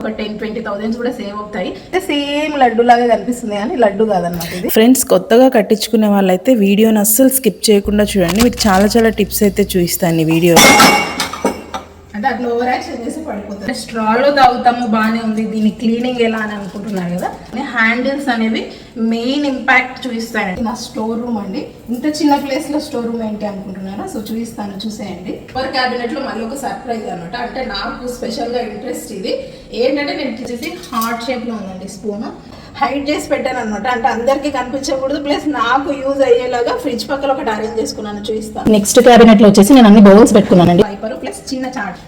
ఒక 10-20,000 కూడా సేవ్ అవుతాయి. సేమ్ లడ్డు లాగా కనిపిస్తుంది కానీ లడ్డు కాదన్నమాట ఇది. ఫ్రెండ్స్, కొత్తగా కట్టించుకునే వాళ్ళైతే వీడియోని అస్సలు స్కిప్ చేయకుండా చూడండి. మీకు చాలా చాలా టిప్స్ అయితే చూపిస్తాను ఈ వీడియో. అంటే అట్లా ఓవర్ యాక్షన్ చేసి పడిపోతుంది. స్ట్రాలో తాగుతాము బాగానే ఉంది, దీని క్లీనింగ్ ఎలా అని అనుకుంటున్నారు కదా. హ్యాండిల్స్ అనేవి మెయిన్ ఇంపాక్ట్ చూపిస్తాయండి. నా స్టోర్ రూమ్ అండి, ఇంత చిన్న ప్లేస్ లో స్టోర్ రూమ్ ఏంటి అనుకుంటున్నారా? సో చూపిస్తాను, చూసేయండి. పవర్ క్యాబినెట్ లో మళ్ళీ ఒక సర్ప్రైజ్ అనమాట. అంటే నాకు స్పెషల్ గా ఇంట్రెస్ట్ ఇది ఏంటంటే, నేను చూసి హార్ట్ షేప్ లో ఉందండి స్పూన్. హైడ్ చేసి పెట్టాను అనమాట, అంటే అందరికి కనిపించకూడదు, ప్లస్ నాకు యూజ్ అయ్యేలాగా ఫ్రిడ్జ్ పక్కన ఒకటి అరేంజ్ చేసుకున్నాను, చూపిస్తాను. నెక్స్ట్ క్యాబినెట్ లో వచ్చేసి నేను అన్ని బౌల్స్ పెట్టుకున్నానండి. వైపర్ ప్లస్ చిన్న చార్ట్.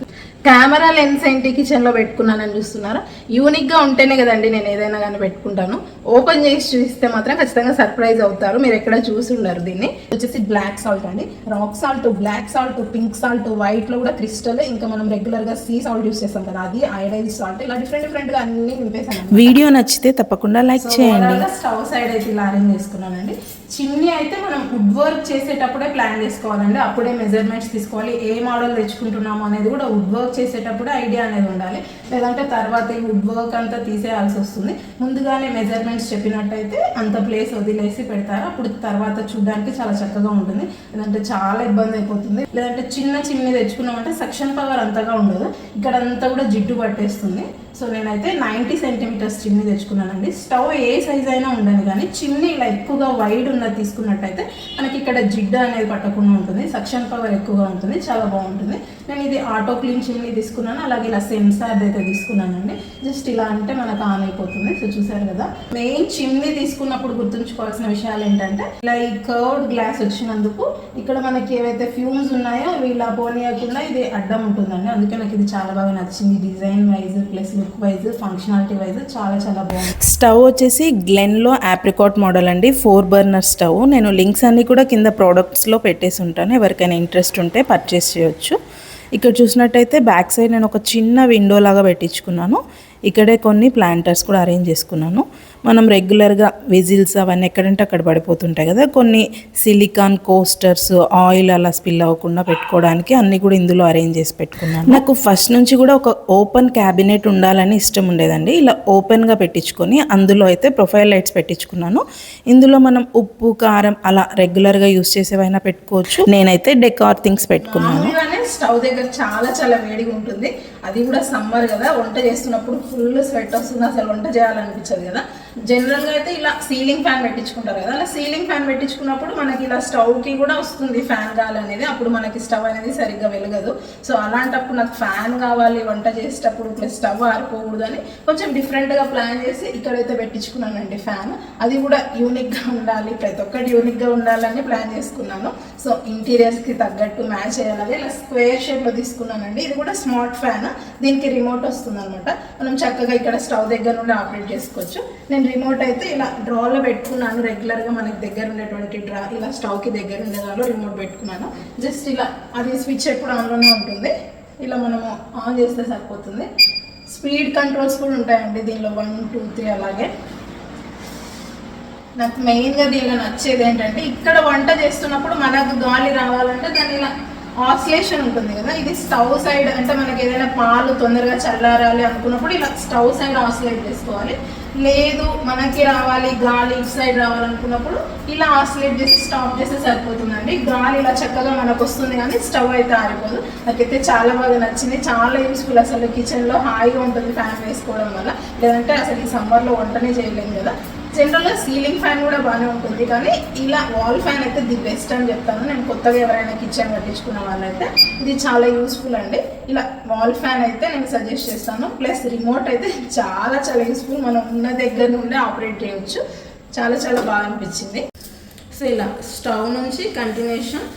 కెమెరా లెన్స్ ఏంటి కిచెన్ లో పెట్టుకున్నానని చూస్తున్నారా? యూనిక్ గా ఉంటేనే కదండి నేను ఏదైనా కానీ పెట్టుకుంటాను. ఓపెన్ చేసి చూస్తే మాత్రం ఖచ్చితంగా సర్ప్రైజ్ అవుతారు. మీరు ఎక్కడ చూసి ఉండరు. దీన్ని వచ్చేసి బ్లాక్ సాల్ట్ అండి, rock salt, black salt, pink salt, white లో కూడా క్రిస్టల్, ఇంకా మనం రెగ్యులర్ గా సీ సాల్ట్ యూస్ చేస్తాం కదా, అది ఐడైజ్ సాల్ట్, ఇలా డిఫరెంట్ గా అన్ని నింపేసాను. వీడియో నచ్చితే తప్పకుండా లైక్ చేయండి. స్టవ్ సైడ్ అయితే ఇలా అరేంజ్ చేసుకున్నానండి. చిమ్నీ అయితే మనం వుడ్ వర్క్ చేసేటప్పుడే ప్లాన్ చేసుకోవాలండి, అప్పుడే మెజర్మెంట్స్ తీసుకోవాలి. ఏ మోడల్ తెచ్చుకుంటున్నాము అనేది కూడా వుడ్ వర్క్ చేసేటప్పుడే ఐడియా అనేది ఉండాలి, లేదంటే తర్వాత ఈ వుడ్ వర్క్ అంతా తీసేయాల్సి వస్తుంది. ముందుగానే మెజర్మెంట్స్ చెప్పినట్టయితే అంత ప్లేస్ వదిలేసి పెడతారు, అప్పుడు తర్వాత చూడడానికి చాలా చక్కగా ఉంటుంది. లేదంటే చాలా ఇబ్బంది అయిపోతుంది. లేదంటే చిన్న చిమ్నీ తెచ్చుకున్నామంటే సక్షన్ పవర్ అంతగా ఉండదు, ఇక్కడ అంతా కూడా జిడ్డు పట్టేస్తుంది. సో నేనైతే 90 సెంటీమీటర్స్ చిమ్నీ తెచ్చుకున్నానండి. స్టవ్ ఏ సైజ్ అయినా ఉండను, కానీ చిమ్నీ ఇలా ఎక్కువగా వైడ్ ఉన్నది తీసుకున్నట్టయితే మనకి ఇక్కడ జిడ్డు అనేది పట్టకుండా ఉంటుంది, సక్షన్ పవర్ ఎక్కువగా ఉంటుంది, చాలా బాగుంటుంది. నేను ఇది ఆటో క్లీన్ చిమ్నీ తీసుకున్నాను, అలాగే ఇలా సెన్సార్ అయితే తీసుకున్నానండి. జస్ట్ ఇలా అంటే మనకు ఆన్ అయిపోతుంది. సో చూసారు కదా. మెయిన్ చిమ్నీ తీసుకున్నప్పుడు గుర్తుంచుకోవాల్సిన విషయాలు ఏంటంటే, ఇలా ఈ కర్వ్డ్ గ్లాస్ వచ్చినందుకు ఇక్కడ మనకి ఏవైతే ఫ్యూమ్స్ ఉన్నాయో అవి ఇలా పోనీయకుండా ఇది అడ్డం ఉంటుందండి. అందుకే నాకు ఇది చాలా బాగా నచ్చింది, design wise plus look wise, functionality wise చాలా చాలా బాగుంది. స్టవ్ వచ్చేసి గ్లెన్లో ఆప్రికాట్ మోడల్ అండి, 4 బర్నర్ స్టవ్. నేను లింక్స్ అన్ని కూడా కింద ప్రోడక్ట్స్లో పెట్టేసి ఉంటాను, ఎవరికైనా ఇంట్రెస్ట్ ఉంటే పర్చేస్ చేయొచ్చు. ఇక్కడ చూసినట్టయితే బ్యాక్ సైడ్ నేను ఒక చిన్న విండో లాగా పెట్టించుకున్నాను. ఇక్కడే కొన్ని ప్లాంటర్స్ కూడా అరేంజ్ చేసుకున్నాను. మనం రెగ్యులర్గా విజిల్స్ అవన్నీ ఎక్కడంటే అక్కడ పడిపోతుంటాయి కదా, కొన్ని సిలికాన్ కోస్టర్స్, ఆయిల్ అలా స్పిల్ అవ్వకుండా పెట్టుకోవడానికి అన్నీ కూడా ఇందులో అరేంజ్ చేసి పెట్టుకున్నాను. నాకు ఫస్ట్ నుంచి కూడా ఒక ఓపెన్ క్యాబినెట్ ఉండాలని ఇష్టం ఉండేదండి. ఇలా ఓపెన్గా పెట్టించుకొని అందులో అయితే ప్రొఫైల్ లైట్స్ పెట్టించుకున్నాను. ఇందులో మనం ఉప్పు, కారం అలా రెగ్యులర్గా యూస్ చేసేవైనా పెట్టుకోవచ్చు. నేనైతే డెకార్ థింగ్స్ పెట్టుకున్నాను. స్టవ్ దగ్గర చాలా చాలా వేడిగా ఉంటుంది, అది కూడా సమ్మర్ కదా, వంట చేస్తున్నప్పుడు ఫుల్ స్వెట్ వస్తుంది, అసలు వంట చేయాలనిపించదు కదా. జనరల్గా అయితే ఇలా సీలింగ్ ఫ్యాన్ పెట్టించుకుంటారు కదా, అలా సీలింగ్ ఫ్యాన్ పెట్టించుకున్నప్పుడు మనకి ఇలా స్టవ్కి కూడా వస్తుంది ఫ్యాన్ గాలి అనేది, అప్పుడు మనకి స్టవ్ అనేది సరిగ్గా వెలగదు. సో అలాంటప్పుడు నాకు ఫ్యాన్ కావాలి వంట చేసేటప్పుడు, ప్లస్ స్టవ్ ఆరిపోకూడదు అని కొంచెం డిఫరెంట్గా ప్లాన్ చేసి ఇక్కడైతే పెట్టించుకున్నానండి ఫ్యాన్. అది కూడా యూనిక్గా ఉండాలి, ప్రతి ఒక్కటి యూనిక్గా ఉండాలని ప్లాన్ చేసుకున్నాను. సో ఇంటీరియర్స్కి తగ్గట్టు మ్యాచ్ అయ్యేలాగా ఇలా స్క్వేర్ షేప్లో తీసుకున్నానండి. ఇది కూడా స్మార్ట్ ఫ్యాన్, దీనికి రిమోట్ వస్తుంది అనమాట. మనం చక్కగా ఇక్కడ స్టవ్ దగ్గర నుండి ఆపరేట్ చేసుకోవచ్చు. నేను రిమోట్ అయితే ఇలా డ్రాలో పెట్టుకున్నాను, రెగ్యులర్గా మనకి దగ్గర ఉండేటువంటి డ్రా, ఇలా స్టవ్కి దగ్గర ఉండేదాలో రిమోట్ పెట్టుకున్నాను. జస్ట్ ఇలా అది స్విచ్ ఎప్పుడు ఆన్లోనే ఉంటుంది, ఇలా మనము ఆన్ చేస్తే సరిపోతుంది. స్పీడ్ కంట్రోల్స్ కూడా ఉంటాయండి దీనిలో, 1, 2, 3 అలాగే. నాకు మెయిన్గా దీనిలో నచ్చేది ఏంటంటే, ఇక్కడ వంట చేస్తున్నప్పుడు మనకు గాలి రావాలంటే దాన్ని ఇలా ఆసిలేషన్ ఉంటుంది కదా, ఇది స్టవ్ సైడ్ అంటే మనకి ఏదైనా పాలు తొందరగా చల్లారాలి అనుకున్నప్పుడు ఇలా స్టవ్ సైడ్ ఆసిలేట్ చేసుకోవాలి. లేదు మనకి రావాలి గాలి ఇటు సైడ్ రావాలనుకున్నప్పుడు ఇలా ఆసిలేట్ చేసి స్టాప్ చేస్తే సరిపోతుందండి. గాలి ఇలా చక్కగా మనకు వస్తుంది కానీ స్టవ్ అయితే ఆరిపోదు. నాకైతే చాలా బాగా నచ్చింది, చాలా యూస్ఫుల్. అసలు కిచెన్లో హాయిగా ఉంటుంది ఫ్యాన్ వేసుకోవడం వల్ల, లేదంటే అసలు ఈ సమ్మర్లో వంటనే చేయలేము కదా. జనరల్గా సీలింగ్ ఫ్యాన్ కూడా బాగానే ఉంటుంది, కానీ ఇలా వాల్ ఫ్యాన్ అయితే ది బెస్ట్ అని చెప్తాను నేను. కొత్తగా ఎవరైనా కిచెన్ కట్టించుకున్న వాళ్ళైతే ఇది చాలా యూస్ఫుల్ అండి. ఇలా వాల్ ఫ్యాన్ అయితే నేను సజెస్ట్ చేస్తాను. ప్లస్ రిమోట్ అయితే చాలా చాలా యూస్ఫుల్, మనం ఉన్న దగ్గర నుండి ఆపరేట్ చేయవచ్చు. చాలా చాలా బాగా అనిపించింది. సో ఇలా స్టవ్ నుంచి కంటిన్యూషన్,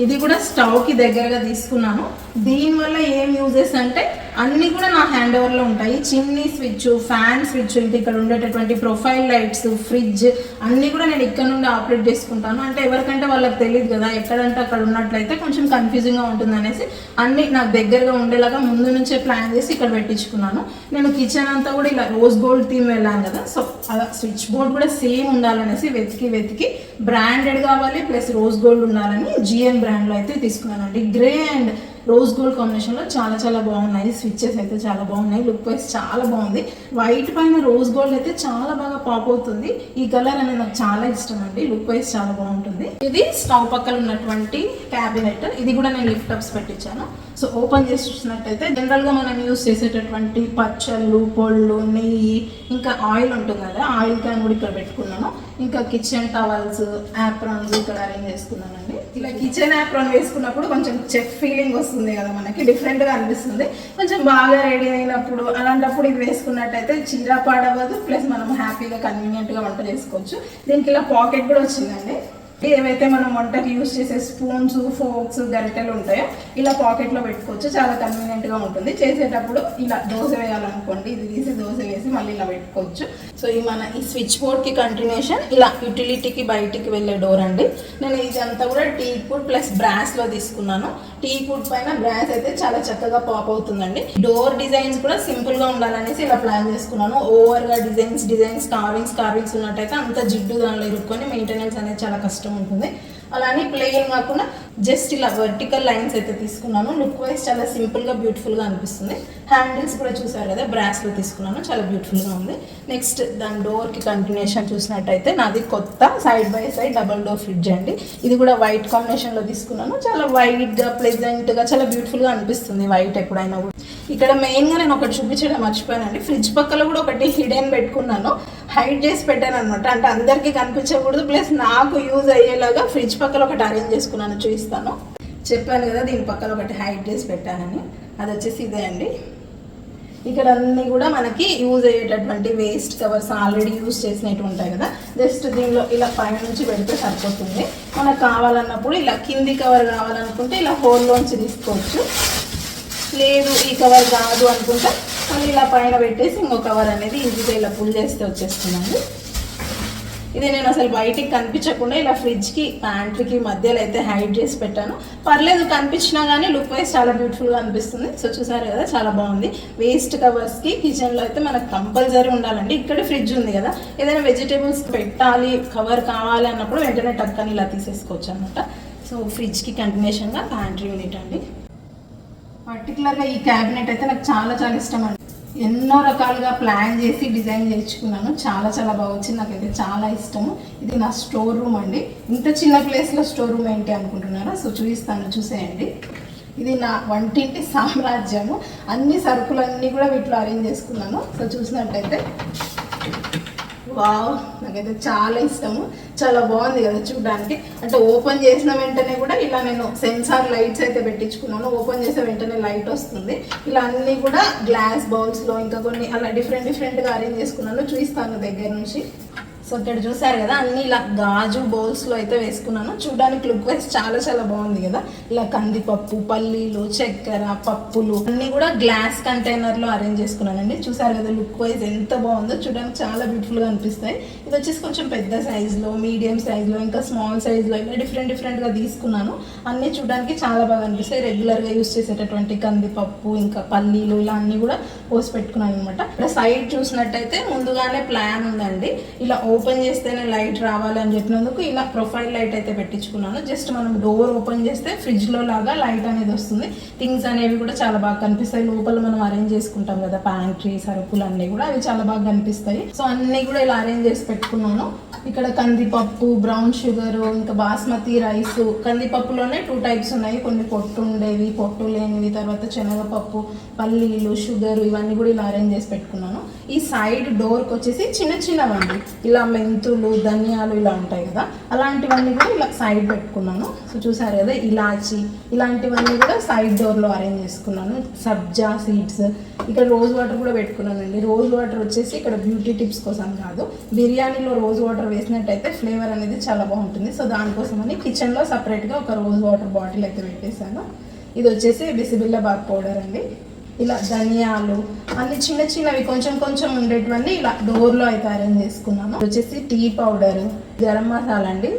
ఇది కూడా స్టవ్కి దగ్గరగా తీసుకున్నాను. దీనివల్ల ఏం యూజెస్ అంటే అన్నీ కూడా నా హ్యాండ్ ఓవర్లో ఉంటాయి. చిమ్నీ స్విచ్, ఫ్యాన్ స్విచ్, ఇంకా ఇక్కడ ఉండేటటువంటి ప్రొఫైల్ లైట్స్, ఫ్రిడ్జ్ అన్నీ కూడా నేను ఇక్కడ నుండి ఆపరేట్ చేసుకుంటాను. అంటే ఎవరికంటే వాళ్ళకి తెలియదు కదా, ఎక్కడంటే అక్కడ ఉన్నట్లయితే కొంచెం కన్ఫ్యూజింగ్గా ఉంటుంది అనేసి అన్నీ నాకు దగ్గరగా ఉండేలాగా ముందు నుంచే ప్లాన్ చేసి ఇక్కడ పెట్టించుకున్నాను. నేను కిచెన్ అంతా కూడా ఇలా రోజ్ గోల్డ్ థీమ్ వెళ్ళాను కదా, సో అలా స్విచ్ బోర్డ్ కూడా సేమ్ ఉండాలనేసి వెతికి బ్రాండెడ్ కావాలి ప్లస్ రోజ్ గోల్డ్ ఉండాలని GN బ్రాండ్లో అయితే తీసుకున్నానండి. గ్రే అండ్ రోజ్ గోల్డ్ కాంబినేషన్లో చాలా చాలా బాగున్నాయి. స్విచ్చెస్ అయితే చాలా బాగున్నాయి. లుక్ వైజ్ చాలా బాగుంది. వైట్ పైన రోజ్ గోల్డ్ అయితే చాలా బాగా పాప్ అవుతుంది. ఈ కలర్ అనేది నాకు చాలా ఇష్టం అండి. లుక్ వైజ్ చాలా బాగుంటుంది. ఇది స్టవ్ పక్కన ఉన్నటువంటి క్యాబినెట్. ఇది కూడా నేను లిఫ్ట్ అప్స్ పెట్టించాను. సో ఓపెన్ చేసి చూసినట్టయితే జనరల్గా మనం యూస్ చేసేటటువంటి పచ్చళ్ళు, పొళ్ళు, నెయ్యి, ఇంకా ఆయిల్ ఉంటుంది కదా, ఆయిల్ క్యాన్ కూడా ఇక్కడ పెట్టుకున్నాను. ఇంకా కిచెన్ టవల్స్, యాప్రాన్స్ ఇక్కడ అరేంజ్ చేసుకున్నానండి. ఇలా కిచెన్ యాప్రాన్ వేసుకున్నప్పుడు కొంచెం చెఫ్ ఫీలింగ్ వస్తుంది కదా, మనకి డిఫరెంట్గా అనిపిస్తుంది. కొంచెం బాగా రెడీ అయినప్పుడు అలాంటప్పుడు ఇది వేసుకున్నట్టయితే చీర పాడవదు, ప్లస్ మనం హ్యాపీగా కన్వీనియంట్గా వంట చేసుకోవచ్చు. దీనికి ఇలా పాకెట్ కూడా వచ్చిందండి. ఏవైతే మనం వంటకి యూస్ చేసే స్పూన్స్, ఫోక్స్, గరిటెలు ఉంటాయో ఇలా పాకెట్లో పెట్టుకోవచ్చు. చాలా కన్వీనియంట్గా ఉంటుంది. చేసేటప్పుడు ఇలా దోశ వేయాలనుకోండి, ఇది తీసి దోశ వేసి మళ్ళీ ఇలా పెట్టుకోవచ్చు. సో ఈ స్విచ్ బోర్డ్కి కంటిన్యూషన్ ఇలా యూటిలిటీకి బయటికి వెళ్ళే డోర్ అండి. నేను ఇదంతా కూడా టీక్ వుడ్ ప్లస్ బ్రాస్లో తీసుకున్నాను. టీక్ వుడ్ పైన బ్రాస్ అయితే చాలా చక్కగా పాప్ అవుతుందండి. డోర్ డిజైన్స్ కూడా సింపుల్గా ఉండాలనేసి ఇలా ప్లాన్ చేసుకున్నాను. ఓవర్గా డిజైన్స్ కార్వింగ్స్ ఉన్నట్టయితే అంత జిడ్డు దానిలో ఇరుక్కొని మెయింటెనెన్స్ అనేది చాలా కష్టం ఉంటుంది. అలానే ప్లెయిన్ కాకుండా జస్ట్ ఇలా వర్టికల్ లైన్స్ అయితే తీసుకున్నాను. లుక్ వైజ్ చాలా సింపుల్గా బ్యూటిఫుల్గా అనిపిస్తుంది. హ్యాండిల్స్ కూడా చూసారు కదా, బ్రాస్లో తీసుకున్నాను. చాలా బ్యూటిఫుల్గా ఉంది. నెక్స్ట్ దాని డోర్కి కంటిన్యూషన్ చూసినట్టయితే నాది కొత్త side by side double door fridge అండి. ఇది కూడా వైట్ కాంబినేషన్లో తీసుకున్నాను. చాలా వైట్గా ప్లెజెంట్గా చాలా బ్యూటిఫుల్గా అనిపిస్తుంది వైట్ ఎప్పుడైనా కూడా. ఇక్కడ మెయిన్గా నేను ఒకటి చూపించడం మర్చిపోయానండి. ఫ్రిడ్జ్ పక్కన కూడా ఒకటి హిడెన్ పెట్టుకున్నాను. హైడ్ చేసి పెట్టాను అనమాట. అంటే అందరికీ కనిపించకూడదు, ప్లస్ నాకు యూజ్ అయ్యేలాగా ఫ్రిడ్జ్ పక్కన ఒకటి అరేంజ్ చేసుకున్నాను. చూపిస్తాను. చెప్పాను కదా దీని పక్కన ఒకటి హైడ్ చేసి పెట్టానని. అది వచ్చేసి ఇదే అండి. ఇక్కడ అన్నీ కూడా మనకి యూజ్ అయ్యేటటువంటి వేస్ట్ కవర్స్ ఆల్రెడీ యూజ్ చేసినట్టు ఉంటాయి కదా, జస్ట్ దీనిలో ఇలా పైన నుంచి పెడితే సరిపోతుంది. మనకు కావాలన్నప్పుడు ఇలా కింది కవర్ కావాలనుకుంటే ఇలా హోల్లోంచి తీసుకోవచ్చు. లేదు ఈ కవర్ కాదు అనుకుంటే మళ్ళీ ఇలా పైన పెట్టేసి ఇంకో కవర్ అనేది ఈజీగా ఇలా పుల్ చేస్తే వచ్చేస్తుందండి. ఇది నేను అసలు బయటికి కనిపించకుండా ఇలా ఫ్రిడ్జ్కి ప్యాంట్రీకి మధ్యలో అయితే హైడ్ చేసి పెట్టాను. పర్లేదు, కనిపించినా కానీ లుక్ వైజ్ చాలా బ్యూటిఫుల్గా అనిపిస్తుంది. సో చూసారు కదా, చాలా బాగుంది. వేస్ట్ కవర్స్కి కిచెన్లో అయితే మనకు కంపల్సరీ ఉండాలండి. ఇక్కడ ఫ్రిడ్జ్ ఉంది కదా, ఏదైనా వెజిటేబుల్స్ పెట్టాలి, కవర్ కావాలి అన్నప్పుడు వెంటనే టక్కని ఇలా తీసేసుకోవచ్చు అనమాట. సో ఫ్రిడ్జ్కి కంటిన్యూషన్గా ప్యాంట్రీ యూనిట్ అండి. పర్టికులర్గా ఈ క్యాబినెట్ అయితే నాకు చాలా చాలా ఇష్టం అండి. ఎన్నో రకాలుగా ప్లాన్ చేసి డిజైన్ చేయించుకున్నాను. చాలా చాలా బాగా వచ్చింది. నాకైతే చాలా ఇష్టము. ఇది నా స్టోర్ రూమ్ అండి. ఇంత చిన్న ప్లేస్లో స్టోర్ రూమ్ ఏంటి అనుకుంటున్నారా? సో చూపిస్తాను, చూసేయండి. ఇది నా వంటింటి సామ్రాజ్యము. అన్ని సరుకులన్నీ కూడా వీటిలో అరేంజ్ చేసుకున్నాను. సో చూసినట్టయితే వావ్, నాకైతే చాలా ఇష్టము. చాలా బాగుంది కదా చూడడానికి. అంటే ఓపెన్ చేసిన వెంటనే కూడా ఇలా నేను సెన్సార్ లైట్స్ అయితే పెట్టించుకున్నాను. ఓపెన్ చేసే వెంటనే లైట్ వస్తుంది. ఇలా అన్నీ కూడా గ్లాస్ బౌల్స్లో ఇంకా కొన్ని అలా డిఫరెంట్గా అరేంజ్ చేసుకున్నాను. చూపిస్తాను దగ్గర నుంచి. సో ఇక్కడ చూసారు కదా, అన్ని ఇలా గాజు బౌల్స్లో అయితే వేసుకున్నాను. చూడడానికి లుక్ వైజ్ చాలా చాలా బాగుంది కదా. ఇలా కందిపప్పు, పల్లీలు, చక్కెర, పప్పులు అన్నీ కూడా గ్లాస్ కంటైనర్లో అరేంజ్ చేసుకున్నానండి. చూసారు కదా లుక్ వైజ్ ఎంత బాగుందో. చూడడానికి చాలా బ్యూటిఫుల్గా అనిపిస్తాయి. ఇది వచ్చేసి కొంచెం పెద్ద సైజులో, మీడియం సైజులో, ఇంకా స్మాల్ సైజులో ఇలా డిఫరెంట్గా తీసుకున్నాను. అన్నీ చూడడానికి చాలా బాగా అనిపిస్తాయి. రెగ్యులర్గా యూస్ చేసేటటువంటి కందిపప్పు, ఇంకా పల్లీలు ఇలా అన్నీ కూడా పోసి పెట్టుకున్నాను అనమాట. ఇక్కడ సైడ్ చూసినట్టయితే ముందుగానే ప్లాన్ ఉందండి. ఇలా ఓపెన్ చేస్తేనే లైట్ రావాలి అని చెప్పినందుకు ఇలా ప్రొఫైల్ లైట్ అయితే పెట్టించుకున్నాను. జస్ట్ మనం డోర్ ఓపెన్ చేస్తే ఫ్రిడ్జ్లో లాగా లైట్ అనేది వస్తుంది. థింగ్స్ అనేవి కూడా చాలా బాగా కనిపిస్తాయి. లోపల మనం అరేంజ్ చేసుకుంటాం కదా ప్యాంట్రీ సరుకులు అన్నీ కూడా, అవి చాలా బాగా కనిపిస్తాయి. సో అన్నీ కూడా ఇలా అరేంజ్ చేసి పెట్టుకున్నాను. ఇక్కడ కందిపప్పు, బ్రౌన్ షుగర్, ఇంకా బాస్మతి రైస్. కందిపప్పులోనే 2 టైప్స్ ఉన్నాయి. కొన్ని పొట్టు ఉండేవి, పొట్టు లేనివి, తర్వాత శనగపప్పు, పల్లీలు, షుగర్, ఇవన్నీ కూడా ఇలా అరేంజ్ చేసి పెట్టుకున్నాను. ఈ సైడ్ డోర్కి వచ్చేసి చిన్నవండి, ఇలా మెంతులు, ధనియాలు ఇలా ఉంటాయి కదా, అలాంటివన్నీ కూడా ఇలా సైడ్ పెట్టుకున్నాను. సో చూసారు కదా, ఇలాచి ఇలాంటివన్నీ కూడా సైడ్ డోర్లో అరేంజ్ చేసుకున్నాను. సబ్జా సీడ్స్, ఇక్కడ రోజ్ వాటర్ కూడా పెట్టుకున్నానండి. రోజ్ వాటర్ వచ్చేసి ఇక్కడ బ్యూటీ టిప్స్ కోసం కాదు, బిర్యానీలో రోజ్ వాటర్ వేసినట్టయితే ఫ్లేవర్ అనేది చాలా బాగుంటుంది. సో దానికోసమని కిచెన్లో సపరేట్గా ఒక రోజ్ వాటర్ బాటిల్ అయితే పెట్టేశాను. ఇది వచ్చేసి బిసిబిల్లాబాద్ పౌడర్ అండి. ఇలా ధనియాలు అన్ని చిన్నవి కొంచెం ఉండేటివన్నీ ఇలా డోర్లో అయితే అరేంజ్ చేసుకున్నాను. వచ్చేసి టీ పౌడర్, గరం మసాలా అండి.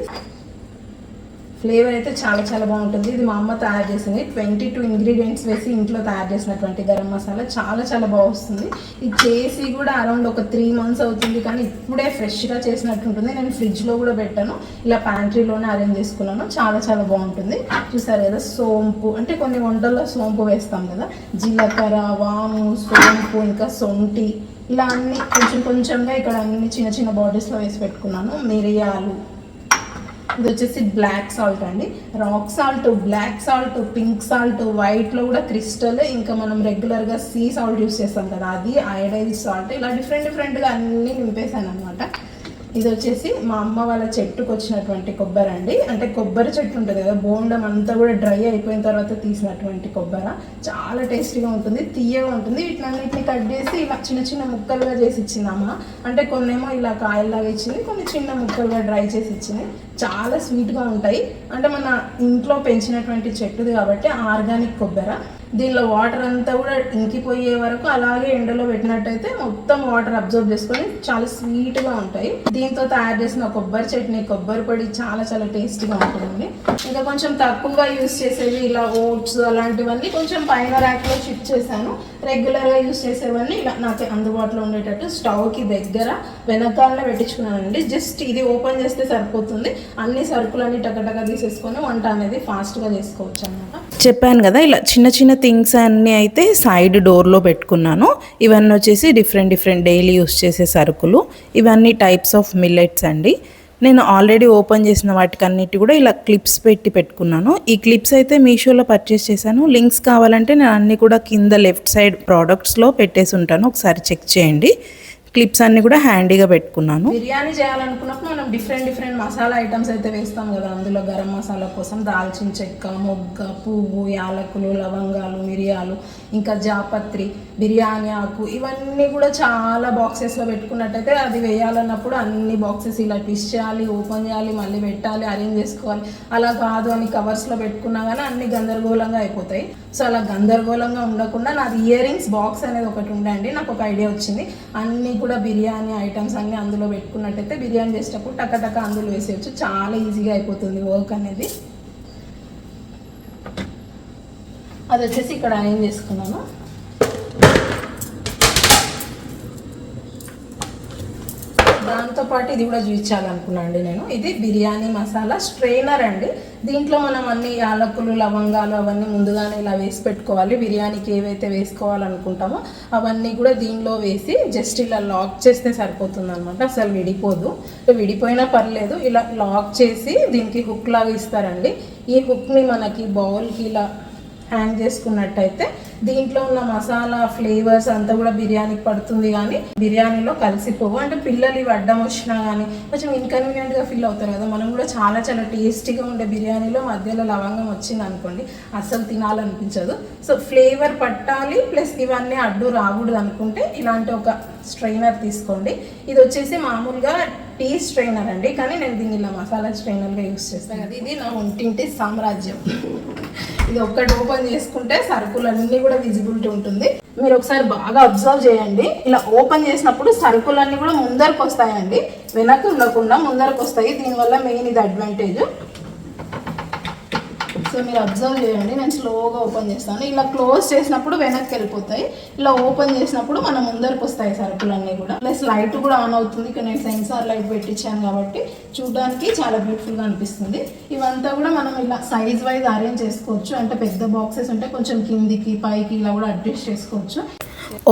ఫ్లేవర్ అయితే చాలా చాలా బాగుంటుంది. ఇది మా అమ్మ తయారు చేసింది, 22 ఇంగ్రీడియంట్స్ వేసి ఇంట్లో తయారు చేసినటువంటి గరం మసాలా. చాలా చాలా బాగా వస్తుంది. ఇది చేసి కూడా అరౌండ్ ఒక 3 months అవుతుంది, కానీ ఇప్పుడే ఫ్రెష్గా చేసినట్టు ఉంటుంది. నేను ఫ్రిడ్జ్లో కూడా పెట్టాను, ఇలా ప్యాంట్రీలోనే అరేంజ్ చేసుకున్నాను. చాలా చాలా బాగుంటుంది. చూసారు కదా, సోంపు అంటే కొన్ని వంటల్లో సోంపు వేస్తాం కదా, జీలకర్ర, వాము, సోంపు, ఇంకా సొంటి, ఇలా అన్ని కొంచెం కొంచెంగా ఇక్కడ అన్ని చిన్న చిన్న బాటిల్స్లో వేసి పెట్టుకున్నాను. మిరియాలు, ఇది వచ్చేసి బ్లాక్ సాల్ట్ అండి, rock salt, black salt, pink salt, వైట్లో కూడా క్రిస్టల్, ఇంకా మనం రెగ్యులర్గా సీ సాల్ట్ యూస్ చేస్తాం కదా అది, అయోడైజ్ సాల్ట్, ఇలా డిఫరెంట్గా అన్నీ నింపేశాను అనమాట. ఇది వచ్చేసి మా అమ్మ వాళ్ళ చెట్టుకు వచ్చినటువంటి కొబ్బరి అండి, అంటే కొబ్బరి చెట్టు ఉంటుంది కదా, బోండం అంతా కూడా డ్రై అయిపోయిన తర్వాత తీసినటువంటి కొబ్బరి. చాలా టేస్టీగా ఉంటుంది, తీయగా ఉంటుంది. వీటినన్నిటిని కట్ చేసి ఇలా చిన్న చిన్న ముక్కలుగా చేసి ఇచ్చింది అమ్మ. అంటే కొన్నేమో ఇలా కాయల్లాగా ఇచ్చింది, కొన్ని చిన్న ముక్కలుగా డ్రై చేసి ఇచ్చింది. చాలా స్వీట్గా ఉంటాయి. అంటే మన ఇంట్లో పెంచినటువంటి చెట్టుది కాబట్టి ఆర్గానిక్ కొబ్బరి. దీనిలో వాటర్ అంతా కూడా ఇంకిపోయే వరకు అలాగే ఎండలో పెట్టినట్టయితే మొత్తం వాటర్ అబ్జర్వ్ చేసుకొని చాలా స్వీట్గా ఉంటాయి. దీంతో తయారు చేసిన కొబ్బరి చట్నీ, కొబ్బరి పొడి చాలా చాలా టేస్టీగా ఉంటుంది. ఇంకా కొంచెం తక్కువగా యూస్ చేసేవి ఇలా ఓట్స్ అలాంటివన్నీ కొంచెం పైన ర్యాక్లో షిఫ్ట్ చేశాను. రెగ్యులర్గా యూస్ చేసేవన్నీ ఇలా నాకు అందుబాటులో ఉండేటట్టు స్టవ్కి దగ్గర వెనకాలనే పెట్టించుకున్నానండి. జస్ట్ ఇది ఓపెన్ చేస్తే సరిపోతుంది. అన్ని సరుకులన్నీ టకటక తీసేసుకొని వంట అనేది ఫాస్ట్గా చేసుకోవచ్చు అన్నమాట. చెప్పాను కదా, ఇలా చిన్న చిన్న థింగ్స్ అన్నీ అయితే సైడ్ డోర్లో పెట్టుకున్నాను. ఇవన్నీ వచ్చేసి డిఫరెంట్ డైలీ యూస్ చేసే సరుకులు. ఇవన్నీ టైప్స్ ఆఫ్ మిల్లెట్స్ అండి. నేను ఆల్రెడీ ఓపెన్ చేసిన వాటికన్నిటి కూడా ఇలా క్లిప్స్ పెట్టుకున్నాను. ఈ క్లిప్స్ అయితే మీషోలో పర్చేస్ చేశాను. లింక్స్ కావాలంటే నేను అన్నీ కూడా కింద లెఫ్ట్ సైడ్ ప్రోడక్ట్స్లో పెట్టేసి ఉంటాను, ఒకసారి చెక్ చేయండి. క్లిప్స్ అన్నీ కూడా హ్యాండీగా పెట్టుకున్నాను. బిర్యానీ చేయాలనుకున్నప్పుడు మనం డిఫరెంట్ మసాలా ఐటమ్స్ అయితే వేస్తాం కదా. అందులో గరం మసాలా కోసం దాల్చిన చెక్క, మొగ్గ, పువ్వు, యాలకులు, లవంగాలు, మిరియాలు, ఇంకా జాపత్రి, బిర్యానీ ఆకు, ఇవన్నీ కూడా చాలా బాక్సెస్లో పెట్టుకున్నట్టయితే అది వేయాలన్నప్పుడు అన్ని బాక్సెస్ ఇలా ట్విస్ట్ చేయాలి, ఓపెన్ చేయాలి, మళ్ళీ పెట్టాలి, అరేంజ్ చేసుకోవాలి. అలా కాదు అని కవర్స్లో పెట్టుకున్నా కానీ అన్ని గందరగోళంగా అయిపోతాయి. సో అలా గందరగోళంగా ఉండకుండా నాది ఇయర్ రింగ్స్ బాక్స్ అనేది ఒకటి ఉండండి. నాకు ఒక ఐడియా వచ్చింది. అన్నీ కూడా బిర్యానీ ఐటమ్స్ అన్నీ అందులో పెట్టుకున్నట్టయితే బిర్యానీ చేసేటప్పుడు టక అందులో వేసేయచ్చు. చాలా ఈజీగా అయిపోతుంది వర్క్ అనేది. అది వచ్చేసి ఇక్కడ అరేంజ్ చేసుకున్నాను. దాంతోపాటు ఇది కూడా చూపించాలనుకున్నాను నేను. ఇది బిర్యానీ మసాలా స్ట్రెయినర్ అండి. దీంట్లో మనం అన్ని యాలకులు, లవంగాలు అవన్నీ ముందుగానే ఇలా వేసి పెట్టుకోవాలి. బిర్యానీకి ఏవైతే వేసుకోవాలనుకుంటామో అవన్నీ కూడా దీనిలో వేసి జస్ట్ ఇలా లాక్ చేస్తే సరిపోతుంది అనమాట. అసలు విడిపోదు, విడిపోయినా పర్లేదు. ఇలా లాక్ చేసి దీనికి హుక్ లాగా ఇస్తారండి. ఈ హుక్ని మనకి బౌల్కి ఇలా హ్యాంగ్ చేసుకున్నట్టయితే దీంట్లో ఉన్న మసాలా ఫ్లేవర్స్ అంతా కూడా బిర్యానీకి పడుతుంది, కానీ బిర్యానీలో కలిసిపోవు. అంటే పిల్లలు ఇవి అడ్డం వచ్చినా కానీ కొంచెం ఇన్కన్వీనియంట్గా ఫీల్ అవుతారు కదా. మనం కూడా చాలా చాలా టేస్టీగా ఉండే బిర్యానీలో మధ్యలో లవంగం వచ్చింది అనుకోండి, అస్సలు తినాలనిపించదు. సో ఫ్లేవర్ పట్టాలి ప్లస్ ఇవన్నీ అడ్డు రాకూడదు అనుకుంటే ఇలాంటి ఒక స్ట్రైనర్ తీసుకోండి. ఇది వచ్చేసి మామూలుగా టీ స్ట్రైనర్ అండి, కానీ నేను దీన్ని ఇలా మసాలా స్ట్రైనర్గా యూస్ చేస్తాను కదా. ఇది నా ఒంటింటి సామ్రాజ్యం. ఇది ఒక్కటి ఓపెన్ చేసుకుంటే సరుకులన్నీ కూడా విజిబిలిటీ ఉంటుంది. మీరు ఒకసారి బాగా అబ్జర్వ్ చేయండి. ఇలా ఓపెన్ చేసినప్పుడు సరుకులన్నీ కూడా ముందరకు వస్తాయండి, వెనక్కి ఉండకుండా ముందరకు వస్తాయి. దీనివల్ల మెయిన్ ఇది అడ్వాంటేజ్. సో మీరు అబ్జర్వ్ చేయండి. నేను స్లోగా ఓపెన్ చేస్తాను. ఇలా క్లోజ్ చేసినప్పుడు వెనక్కి వెళ్ళిపోతాయి, ఇలా ఓపెన్ చేసినప్పుడు మనం ముందరకు వస్తాయి సరుకులన్నీ కూడా. ప్లస్ లైట్ కూడా ఆన్ అవుతుంది. ఇక్కడ నేను సెన్సార్ లైట్ పెట్టించాను కాబట్టి చూడడానికి చాలా బ్యూటిఫుల్గా అనిపిస్తుంది. ఇవంతా కూడా మనం ఇలా సైజ్ వైజ్ అరేంజ్ చేసుకోవచ్చు. అంటే పెద్ద బాక్సెస్ ఉంటే కొంచెం కిందికి పైకి ఇలా కూడా అడ్జస్ట్ చేసుకోవచ్చు.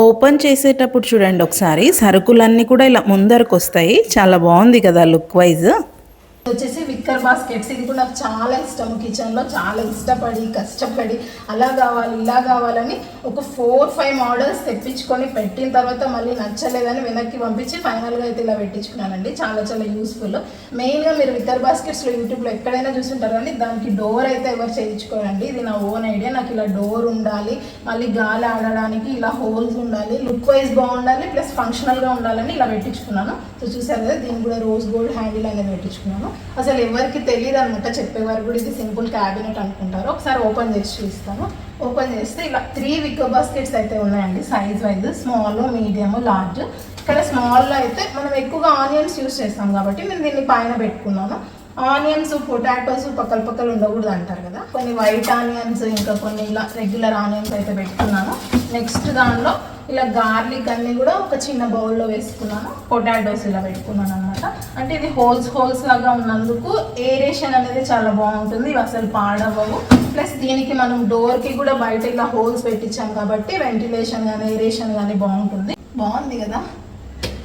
ఓపెన్ చేసేటప్పుడు చూడండి ఒకసారి, సరుకులన్నీ కూడా ఇలా ముందరకు వస్తాయి. చాలా బాగుంది కదా లుక్ వైజ్. వచ్చేసి విక్కర్ బాస్కెట్స్. ఇది కూడా నాకు చాలా ఇష్టం. కిచెన్లో చాలా ఇష్టపడి కష్టపడి అలా కావాలి ఇలా కావాలని ఒక 4-5 మోడల్స్ తెప్పించుకొని పెట్టిన తర్వాత మళ్ళీ నచ్చలేదని వెనక్కి పంపించి ఫైనల్గా అయితే ఇలా పెట్టించుకున్నానండి. చాలా చాలా యూస్ఫుల్. మెయిన్గా మీరు విక్కర్ బాస్కెట్స్లో యూట్యూబ్లో ఎక్కడైనా చూస్తుంటారు, కానీ దానికి డోర్ అయితే ఎవరు చేయించుకోరండి. ఇది నా ఓన్ ఐడియా. నాకు ఇలా డోర్ ఉండాలి, మళ్ళీ గాలి ఆడడానికి ఇలా హోల్స్ ఉండాలి, లుక్ వైజ్ బాగుండాలి, ప్లస్ ఫంక్షనల్గా ఉండాలని ఇలా పెట్టించుకున్నాను. సో చూసారు కదా, దీన్ని కూడా రోజ్ గోల్డ్ హ్యాండిల్ అనేది పెట్టించుకున్నాను. అసలు ఎవరికి తెలియదు అనమాట, చెప్పేవారు కూడా ఇది సింపుల్ క్యాబినెట్ అనుకుంటారు. ఒకసారి ఓపెన్ చేసి చూపిస్తాను. ఓపెన్ చేస్తే ఇలా 3 విక్కర్ బాస్కెట్స్ అయితే ఉన్నాయండి size wise, small, medium, large. ఇక్కడ స్మాల్లో అయితే మనం ఎక్కువగా ఆనియన్స్ యూస్ చేస్తాం కాబట్టి నేను దీన్ని పైన పెట్టుకున్నాను. ఆనియన్స్ పొటాటోస్ పక్కలు ఉండకూడదు అంటారు కదా, కొన్ని వైట్ ఆనియన్స్ ఇంకా కొన్ని ఇలా రెగ్యులర్ ఆనియన్స్ అయితే పెట్టుకున్నాను. నెక్స్ట్ దానిలో ఇలా గార్లిక్ అన్ని కూడా ఒక చిన్న బౌల్లో వేసుకున్నాను. పొటాటోస్ ఇలా పెట్టుకున్నాను అనమాట. అంటే ఇది హోల్స్ లాగా ఉన్నందుకు ఏరేషన్ అనేది చాలా బాగుంటుంది, ఇవి అసలు పాడవవు. ప్లస్ దీనికి మనం డోర్కి కూడా బయట ఇలా హోల్స్ పెట్టించాం కాబట్టి వెంటిలేషన్ కానీ ఏరేషన్ కానీ బాగుంది కదా.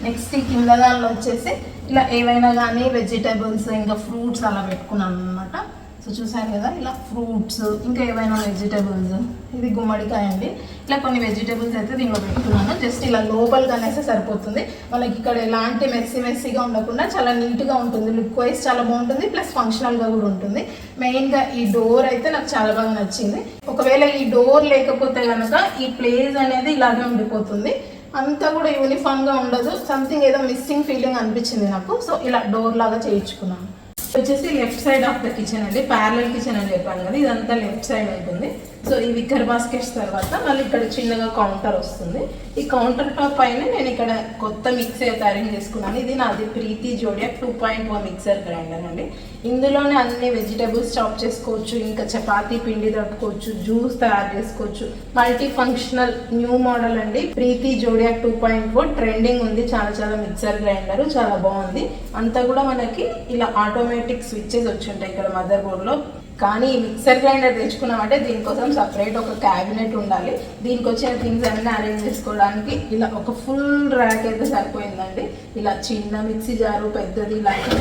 నెక్స్ట్ ఈ కింద దానిలో వచ్చేసి ఇలా ఏవైనా కానీ వెజిటేబుల్స్ ఇంకా ఫ్రూట్స్ అలా పెట్టుకున్నాను అనమాట. సో చూసారు కదా, ఇలా ఫ్రూట్స్ ఇంకా ఏవైనా వెజిటేబుల్స్, ఇది గుమ్మడికాయ అండి. ఇలా కొన్ని వెజిటేబుల్స్ అయితే దీనిలో పెట్టుకున్నాను. జస్ట్ ఇలా లోపలికి అనేసి సరిపోతుంది. మనకి ఇక్కడ ఎలాంటి మెస్సీగా ఉండకుండా చాలా నీట్గా ఉంటుంది, లుక్ వైజ్ చాలా బాగుంటుంది, ప్లస్ ఫంక్షనల్గా కూడా ఉంటుంది. మెయిన్గా ఈ డోర్ అయితే నాకు చాలా బాగా నచ్చింది. ఒకవేళ ఈ డోర్ లేకపోతే కనుక ఈ ప్లేస్ అనేది ఇలాగే ఉండిపోతుంది, అంతా కూడా యూనిఫామ్గా ఉండదు, సంథింగ్ ఏదో మిస్సింగ్ ఫీలింగ్ అనిపించింది నాకు. సో ఇలా డోర్ లాగా చేయించుకున్నాను. వచ్చేసి left side of the kitchen అండి, ప్యారలల్ కిచెన్ అని చెప్పాను కదా, ఇదంతా లెఫ్ట్ సైడ్ ఉంటుంది. సో ఈ విక్కర్ బాస్కెట్స్ తర్వాత మళ్ళీ ఇక్కడ చిన్నగా కౌంటర్ వస్తుంది. ఈ కౌంటర్ టాప్ పైన నేను ఇక్కడ కొత్త మిక్సీ అయితే అరేంజ్ చేసుకున్నాను. ఇది నాది ప్రీతి జోడియాక్ 2.1 మిక్సర్ గ్రైండర్ అండి. ఇందులోనే అన్ని వెజిటేబుల్స్ చాప్ చేసుకోవచ్చు, ఇంకా చపాతీ పిండి తట్టుకోవచ్చు, జ్యూస్ తయారు చేసుకోవచ్చు. మల్టీ ఫంక్షనల్ న్యూ మోడల్ అండి, ప్రీతి జోడియాక్ 2.4 ట్రెండింగ్ ఉంది. చాలా మిక్సర్ గ్రైండర్ చాలా బాగుంది. అంతా కూడా మనకి ఇలా ఆటోమేటిక్ స్విచ్చెస్ వచ్చి ఉంటాయి ఇక్కడ మదర్ బోర్డ్లో. కానీ ఈ మిక్సర్ గ్రైండర్ తెచ్చుకున్నామంటే దీనికోసం సపరేట్ ఒక క్యాబినెట్ ఉండాలి. దీనికి వచ్చిన థింగ్స్ అన్నీ అరేంజ్ చేసుకోవడానికి ఇలా ఒక ఫుల్ ర్యాక్ అయితే సరిపోయిందండి. ఇలా చిన్న మిక్సీ జారు, పెద్దది, ఇలాంటి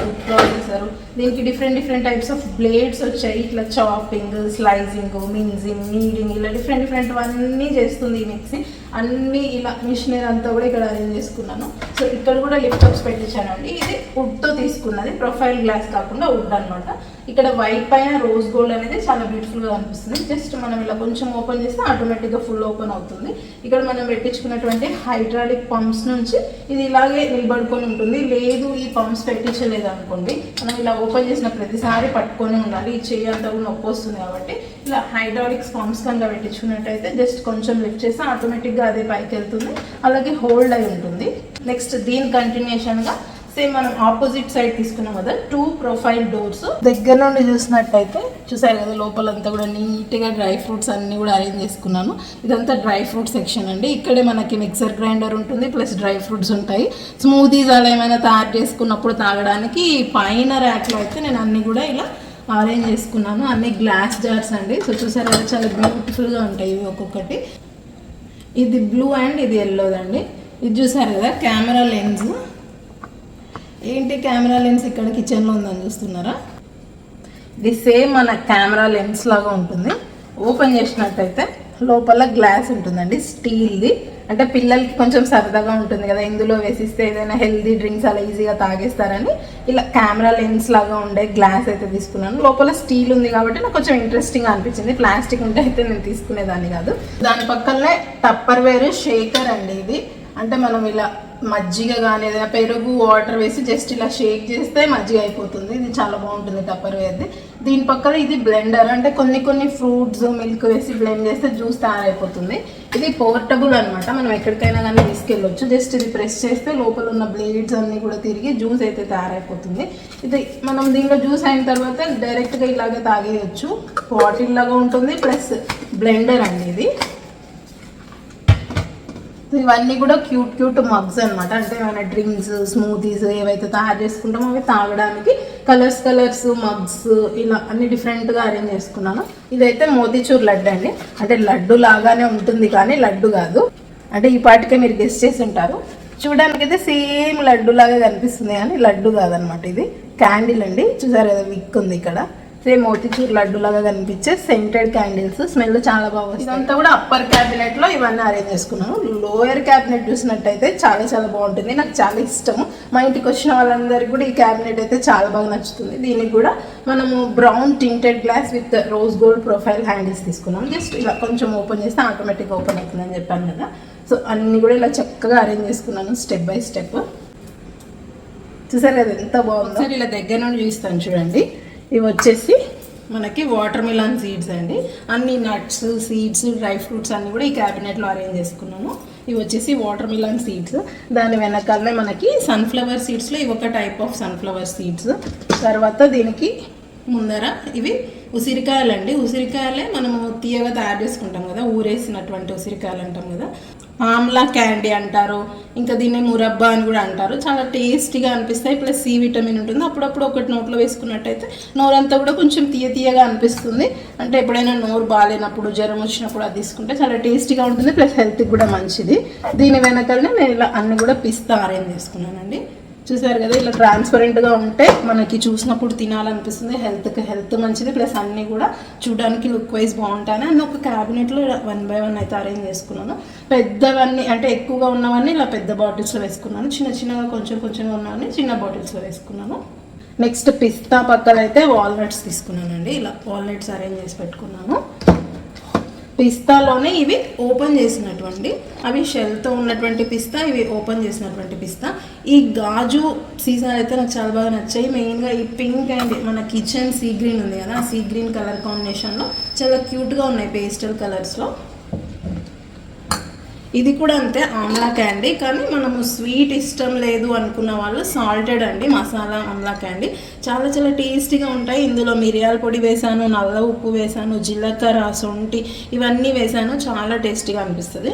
చేస్తారు. దీనికి డిఫరెంట్ టైప్స్ ఆఫ్ బ్లేడ్స్ వచ్చాయి. ఇట్లా చాపింగ్, స్లైజింగ్, మిన్జింగ్, నీడింగ్, ఇలా డిఫరెంట్ అన్నీ చేస్తుంది ఈ మిక్సీ. అన్నీ ఇలా మిషనరీ అంతా కూడా ఇక్కడ అరేంజ్ చేసుకున్నాను. సో ఇక్కడ కూడా లిఫ్టప్స్ పెట్టించానండి. ఇది వుడ్తో తీసుకున్నది, ప్రొఫైల్ గ్లాస్ కాకుండా వుడ్ అనమాట. ఇక్కడ వైట్ పైన రోజ్ గోల్డ్ అనేది చాలా బ్యూటిఫుల్గా అనిపిస్తుంది. జస్ట్ మనం ఇలా కొంచెం ఓపెన్ చేస్తే ఆటోమేటిక్గా ఫుల్ ఓపెన్ అవుతుంది. ఇక్కడ మనం పెట్టించుకున్నటువంటి హైడ్రాలిక్ పంప్స్ నుంచి ఇది ఇలాగే నిలబడుకొని ఉంటుంది. లేదు ఈ పంప్స్ పెట్టించలేదు అనుకోండి, మనం ఇలా ఓపెన్ చేసిన ప్రతిసారి పట్టుకొని ఉండాలి, ఈ చెయ్యి అంతా కూడా నొప్పి వస్తుంది. కాబట్టి ఇలా హైడ్రాలిక్స్ పంప్స్ కనుక పెట్టించుకున్నట్టయితే జస్ట్ కొంచెం లిఫ్ట్ చేస్తే ఆటోమేటిక్గా అదే పైకి వెళ్తుంది, అలాగే హోల్డ్ అయి ఉంటుంది. నెక్స్ట్ దీని కంటిన్యూషన్గా సేమ్ మనం ఆపోజిట్ సైడ్ తీసుకున్నాం కదా, 2 ప్రొఫైల్ డోర్స్. దగ్గర నుండి చూసినట్టయితే చూసారు కదా, లోపలంతా కూడా నీట్గా డ్రై ఫ్రూట్స్ అన్నీ కూడా అరేంజ్ చేసుకున్నాను. ఇదంతా డ్రై ఫ్రూట్ సెక్షన్ అండి. ఇక్కడే మనకి మిక్సర్ గ్రైండర్ ఉంటుంది, ప్లస్ డ్రై ఫ్రూట్స్ ఉంటాయి. స్మూదీస్ అలా ఏమైనా తయారు చేసుకున్నప్పుడు తాగడానికి పైన ర్యాక్లో అయితే నేను అన్నీ కూడా ఇలా అరేంజ్ చేసుకున్నాను. అన్ని గ్లాస్ జార్స్ అండి. సో చూసారు కదా, చాలా బ్యూటిఫుల్గా ఉంటాయి ఇవి ఒక్కొక్కటి. ఇది బ్లూ అండ్ ఇది ఎల్లోదండి. ఇది చూసారు కదా, కెమెరా లెన్స్. ఏంటి కెమెరా లెన్స్ ఇక్కడ కిచెన్లో ఉందని చూస్తున్నారా? ఇది సేమ్ మన కెమెరా లెన్స్ లాగా ఉంటుంది. ఓపెన్ చేసినట్టయితే లోపల గ్లాస్ ఉంటుందండి, స్టీల్ది. అంటే పిల్లలకి కొంచెం సరదాగా ఉంటుంది కదా, ఇందులో వేసిస్తే ఏదైనా హెల్దీ డ్రింక్స్ అలా ఈజీగా తాగేస్తారని ఇలా కెమెరా లెన్స్ లాగా ఉండే గ్లాస్ అయితే తీసుకున్నాను. లోపల స్టీల్ ఉంది కాబట్టి నాకు కొంచెం ఇంట్రెస్టింగ్గా అనిపించింది. ప్లాస్టిక్ ఉంటే అయితే నేను తీసుకునేదాన్ని కాదు. దాని పక్కనే టప్పర్ వేర్ షేకర్ అండి. ఇది అంటే మనం ఇలా మజ్జిగ కానీ ఏదైనా పెరుగు, వాటర్ వేసి జస్ట్ ఇలా షేక్ చేస్తే మజ్జిగ అయిపోతుంది. ఇది చాలా బాగుంటుంది టప్పర్ వేర్ది. దీని పక్కన ఇది బ్లెండర్, అంటే కొన్ని ఫ్రూట్స్, మిల్క్ వేసి బ్లెండ్ చేస్తే జ్యూస్ తయారైపోతుంది. ఇది పోర్టబుల్ అనమాట, మనం ఎక్కడికైనా కానీ తీసుకెళ్ళొచ్చు. జస్ట్ ఇది ప్రెస్ చేస్తే లోపల ఉన్న బ్లేడ్స్ అన్నీ కూడా తిరిగి జ్యూస్ అయితే తయారైపోతుంది. ఇది మనం దీనిలో జ్యూస్ అయిన తర్వాత డైరెక్ట్గా ఇలాగే తాగేయచ్చు. బాటిల్ లాగా ఉంటుంది, ప్లస్ బ్లెండర్ అండి ఇది. ఇవన్నీ కూడా క్యూట్ మగ్స్ అనమాట. అంటే ఏమైనా డ్రింక్స్, స్మూతీస్ ఏవైతే తయారు చేసుకుంటామో అవి తాగడానికి కలర్స్ మగ్స్ ఇలా అన్ని డిఫరెంట్గా అరేంజ్ చేసుకున్నాను. ఇదైతే మోతీచూర్ లడ్డు అండి. అంటే లడ్డు లాగానే ఉంటుంది కానీ లడ్డు కాదు. అంటే ఈ పాటికే మీరు గెస్ట్ చేసి ఉంటారు. చూడడానికి అయితే సేమ్ లడ్డు లాగా కనిపిస్తుంది కానీ లడ్డు కాదనమాట. ఇది క్యాండిల్ అండి. చూసారు కదా, విక్ ఉంది ఇక్కడ. సేమ్ మోతీచూర్ లడ్డు లాగా కనిపించే సెంటెడ్ క్యాండిల్స్, స్మెల్ చాలా బాగా. ఇదంతా కూడా అప్పర్ క్యాబినెట్లో ఇవన్నీ అరేంజ్ చేసుకున్నాను. లోయర్ క్యాబినెట్ చూసినట్టయితే చాలా బాగుంటుంది, నాకు చాలా ఇష్టము. మా ఇంటికి వచ్చిన వాళ్ళందరికీ కూడా ఈ క్యాబినెట్ అయితే చాలా బాగా నచ్చుతుంది. దీనికి కూడా మనము brown tinted glass with rose gold profile handles తీసుకున్నాం. జస్ట్ ఇలా కొంచెం ఓపెన్ చేస్తే ఆటోమేటిక్గా ఓపెన్ అవుతుందని చెప్పాను కదా. సో అన్నీ కూడా ఇలా చక్కగా అరేంజ్ చేసుకున్నాను స్టెప్ బై స్టెప్. చూసారు కదా ఎంత బాగుందో. సరే ఇలా దగ్గర నుండి చూస్తాను చూడండి. ఇవి వచ్చేసి మనకి వాటర్ మిలాన్ సీడ్స్ అండి. అన్ని నట్స్, సీడ్స్, డ్రై ఫ్రూట్స్ అన్నీ కూడా ఈ క్యాబినెట్లో అరేంజ్ చేసుకున్నాను. ఇవి వచ్చేసి వాటర్ మిలన్ సీడ్స్. దాని వెనకాలనే మనకి సన్ఫ్లవర్ సీడ్స్లో ఇవి ఒక టైప్ ఆఫ్ సన్ఫ్లవర్ సీడ్స్. తర్వాత దీనికి ముందర ఇవి ఉసిరికాయలండి. ఉసిరికాయలే మనము తీయగా తయారు చేసుకుంటాం కదా, ఊరేసినటువంటి ఉసిరికాయలు అంటాం కదా, ఆమ్లా క్యాండీ అంటారు, ఇంకా దీన్ని మురబ్బా అని కూడా అంటారు. చాలా టేస్టీగా అనిపిస్తాయి, ప్లస్ సి విటమిన్ ఉంటుంది. అప్పుడప్పుడు ఒకటి నోట్లో వేసుకున్నట్టయితే నోరంతా కూడా కొంచెం తీయగా అనిపిస్తుంది. అంటే ఎప్పుడైనా నోరు బాగాలేనప్పుడు, జ్వరం వచ్చినప్పుడు అది తీసుకుంటే చాలా టేస్టీగా ఉంటుంది, ప్లస్ హెల్త్కి కూడా మంచిది. దీని వెనకాలనే నేను ఇలా అన్ని కూడా పిస్తా అరేంజ్ చేసుకున్నానండి. చూసారు కదా, ఇలా ట్రాన్స్పరెంట్గా ఉంటే మనకి చూసినప్పుడు తినాలనిపిస్తుంది. హెల్త్కి హెల్త్ మంచిది, ప్లస్ అన్నీ కూడా చూడడానికి లుక్ వైజ్ బాగుంటాయని అన్నీ ఒక క్యాబినెట్లో 1 by 1 అయితే అరేంజ్ చేసుకున్నాను. పెద్దవన్నీ అంటే ఎక్కువగా ఉన్నవన్నీ ఇలా పెద్ద బాటిల్స్లో వేసుకున్నాను, చిన్నగా కొంచెంగా ఉన్నవన్నీ చిన్న బాటిల్స్లో వేసుకున్నాను. నెక్స్ట్ పిస్తా పక్కన అయితే వాల్నట్స్ తీసుకున్నానండి. ఇలా వాల్నట్స్ అరేంజ్ చేసి పెట్టుకున్నాను. పిస్తాలోనే ఇవి ఓపెన్ చేసినటువంటి, అవి షెల్తో ఉన్నటువంటి పిస్తా, ఇవి ఓపెన్ చేసినటువంటి పిస్తా. ఈ గాజు సీజన్ అయితే నాకు చాలా బాగా నచ్చాయి. మెయిన్గా ఈ పింక్ అండ్ మన కిచెన్ సీ గ్రీన్ ఉంది కదా, ఆ సీ గ్రీన్ కలర్ కాంబినేషన్లో చాలా క్యూట్గా ఉన్నాయి పేస్టల్ కలర్స్లో. ఇది కూడా అంతే, ఆమ్లా క్యాండీ. కానీ మనము స్వీట్ ఇష్టం లేదు అనుకున్న వాళ్ళు సాల్టెడ్ అండి, మసాలా ఆమ్లా క్యాండీ. చాలా టేస్టీగా ఉంటాయి. ఇందులో మిరియాల పొడి వేసాను, నల్ల ఉప్పు వేసాను, జీలకర్ర, శొంఠి ఇవన్నీ వేసాను. చాలా టేస్టీగా అనిపిస్తుంది.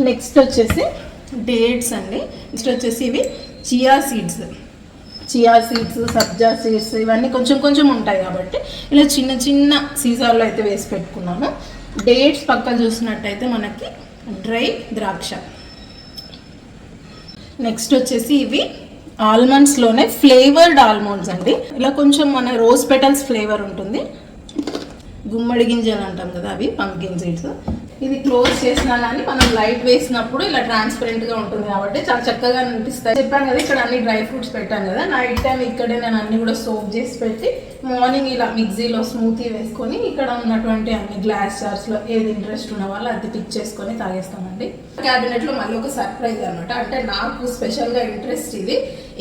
నెక్స్ట్ వచ్చేసి డేట్స్ అండి. నెక్స్ట్ వచ్చేసి ఇవి చియా సీడ్స్, సబ్జా సీడ్స్ ఇవన్నీ కొంచెం ఉంటాయి కాబట్టి ఇలా చిన్న సీసాల్లో అయితే వేసి పెట్టుకున్నాను. డేట్స్ పక్కన చూసినట్టయితే మనకి డ్రై ద్రాక్ష. నెక్స్ట్ వచ్చేసి ఇవి ఆల్మండ్స్లోనే ఫ్లేవర్డ్ ఆల్మండ్స్ అండి. ఇలా కొంచెం మన రోజ్ పెటల్స్ ఫ్లేవర్ ఉంటుంది. గుమ్మడి గింజలు అంటాం కదా, అవి పంప్కిన్ సీడ్స్. ఇది క్లోజ్ చేసినా కానీ మనం లైట్ వేసినప్పుడు ఇలా ట్రాన్స్పరెంట్గా ఉంటుంది కాబట్టి చాలా చక్కగా అనిపిస్తాయి. చెప్పాను కదా, ఇక్కడ అన్ని డ్రై ఫ్రూట్స్ పెట్టాను కదా, నైట్ టైం ఇక్కడే నేను అన్ని కూడా సోప్ చేసి పెట్టి మార్నింగ్ ఇలా మిక్సీలో స్మూతీ వేసుకొని ఇక్కడ ఉన్నటువంటి అన్ని గ్లాస్ జార్స్లో ఏది ఇంట్రెస్ట్ ఉన్న వాళ్ళు అది పిక్ చేసుకొని తాగేస్తామండి. క్యాబినెట్లో మళ్ళీ ఒక సర్ప్రైజ్ అనమాట. అంటే నాకు స్పెషల్గా ఇంట్రెస్ట్ ఇది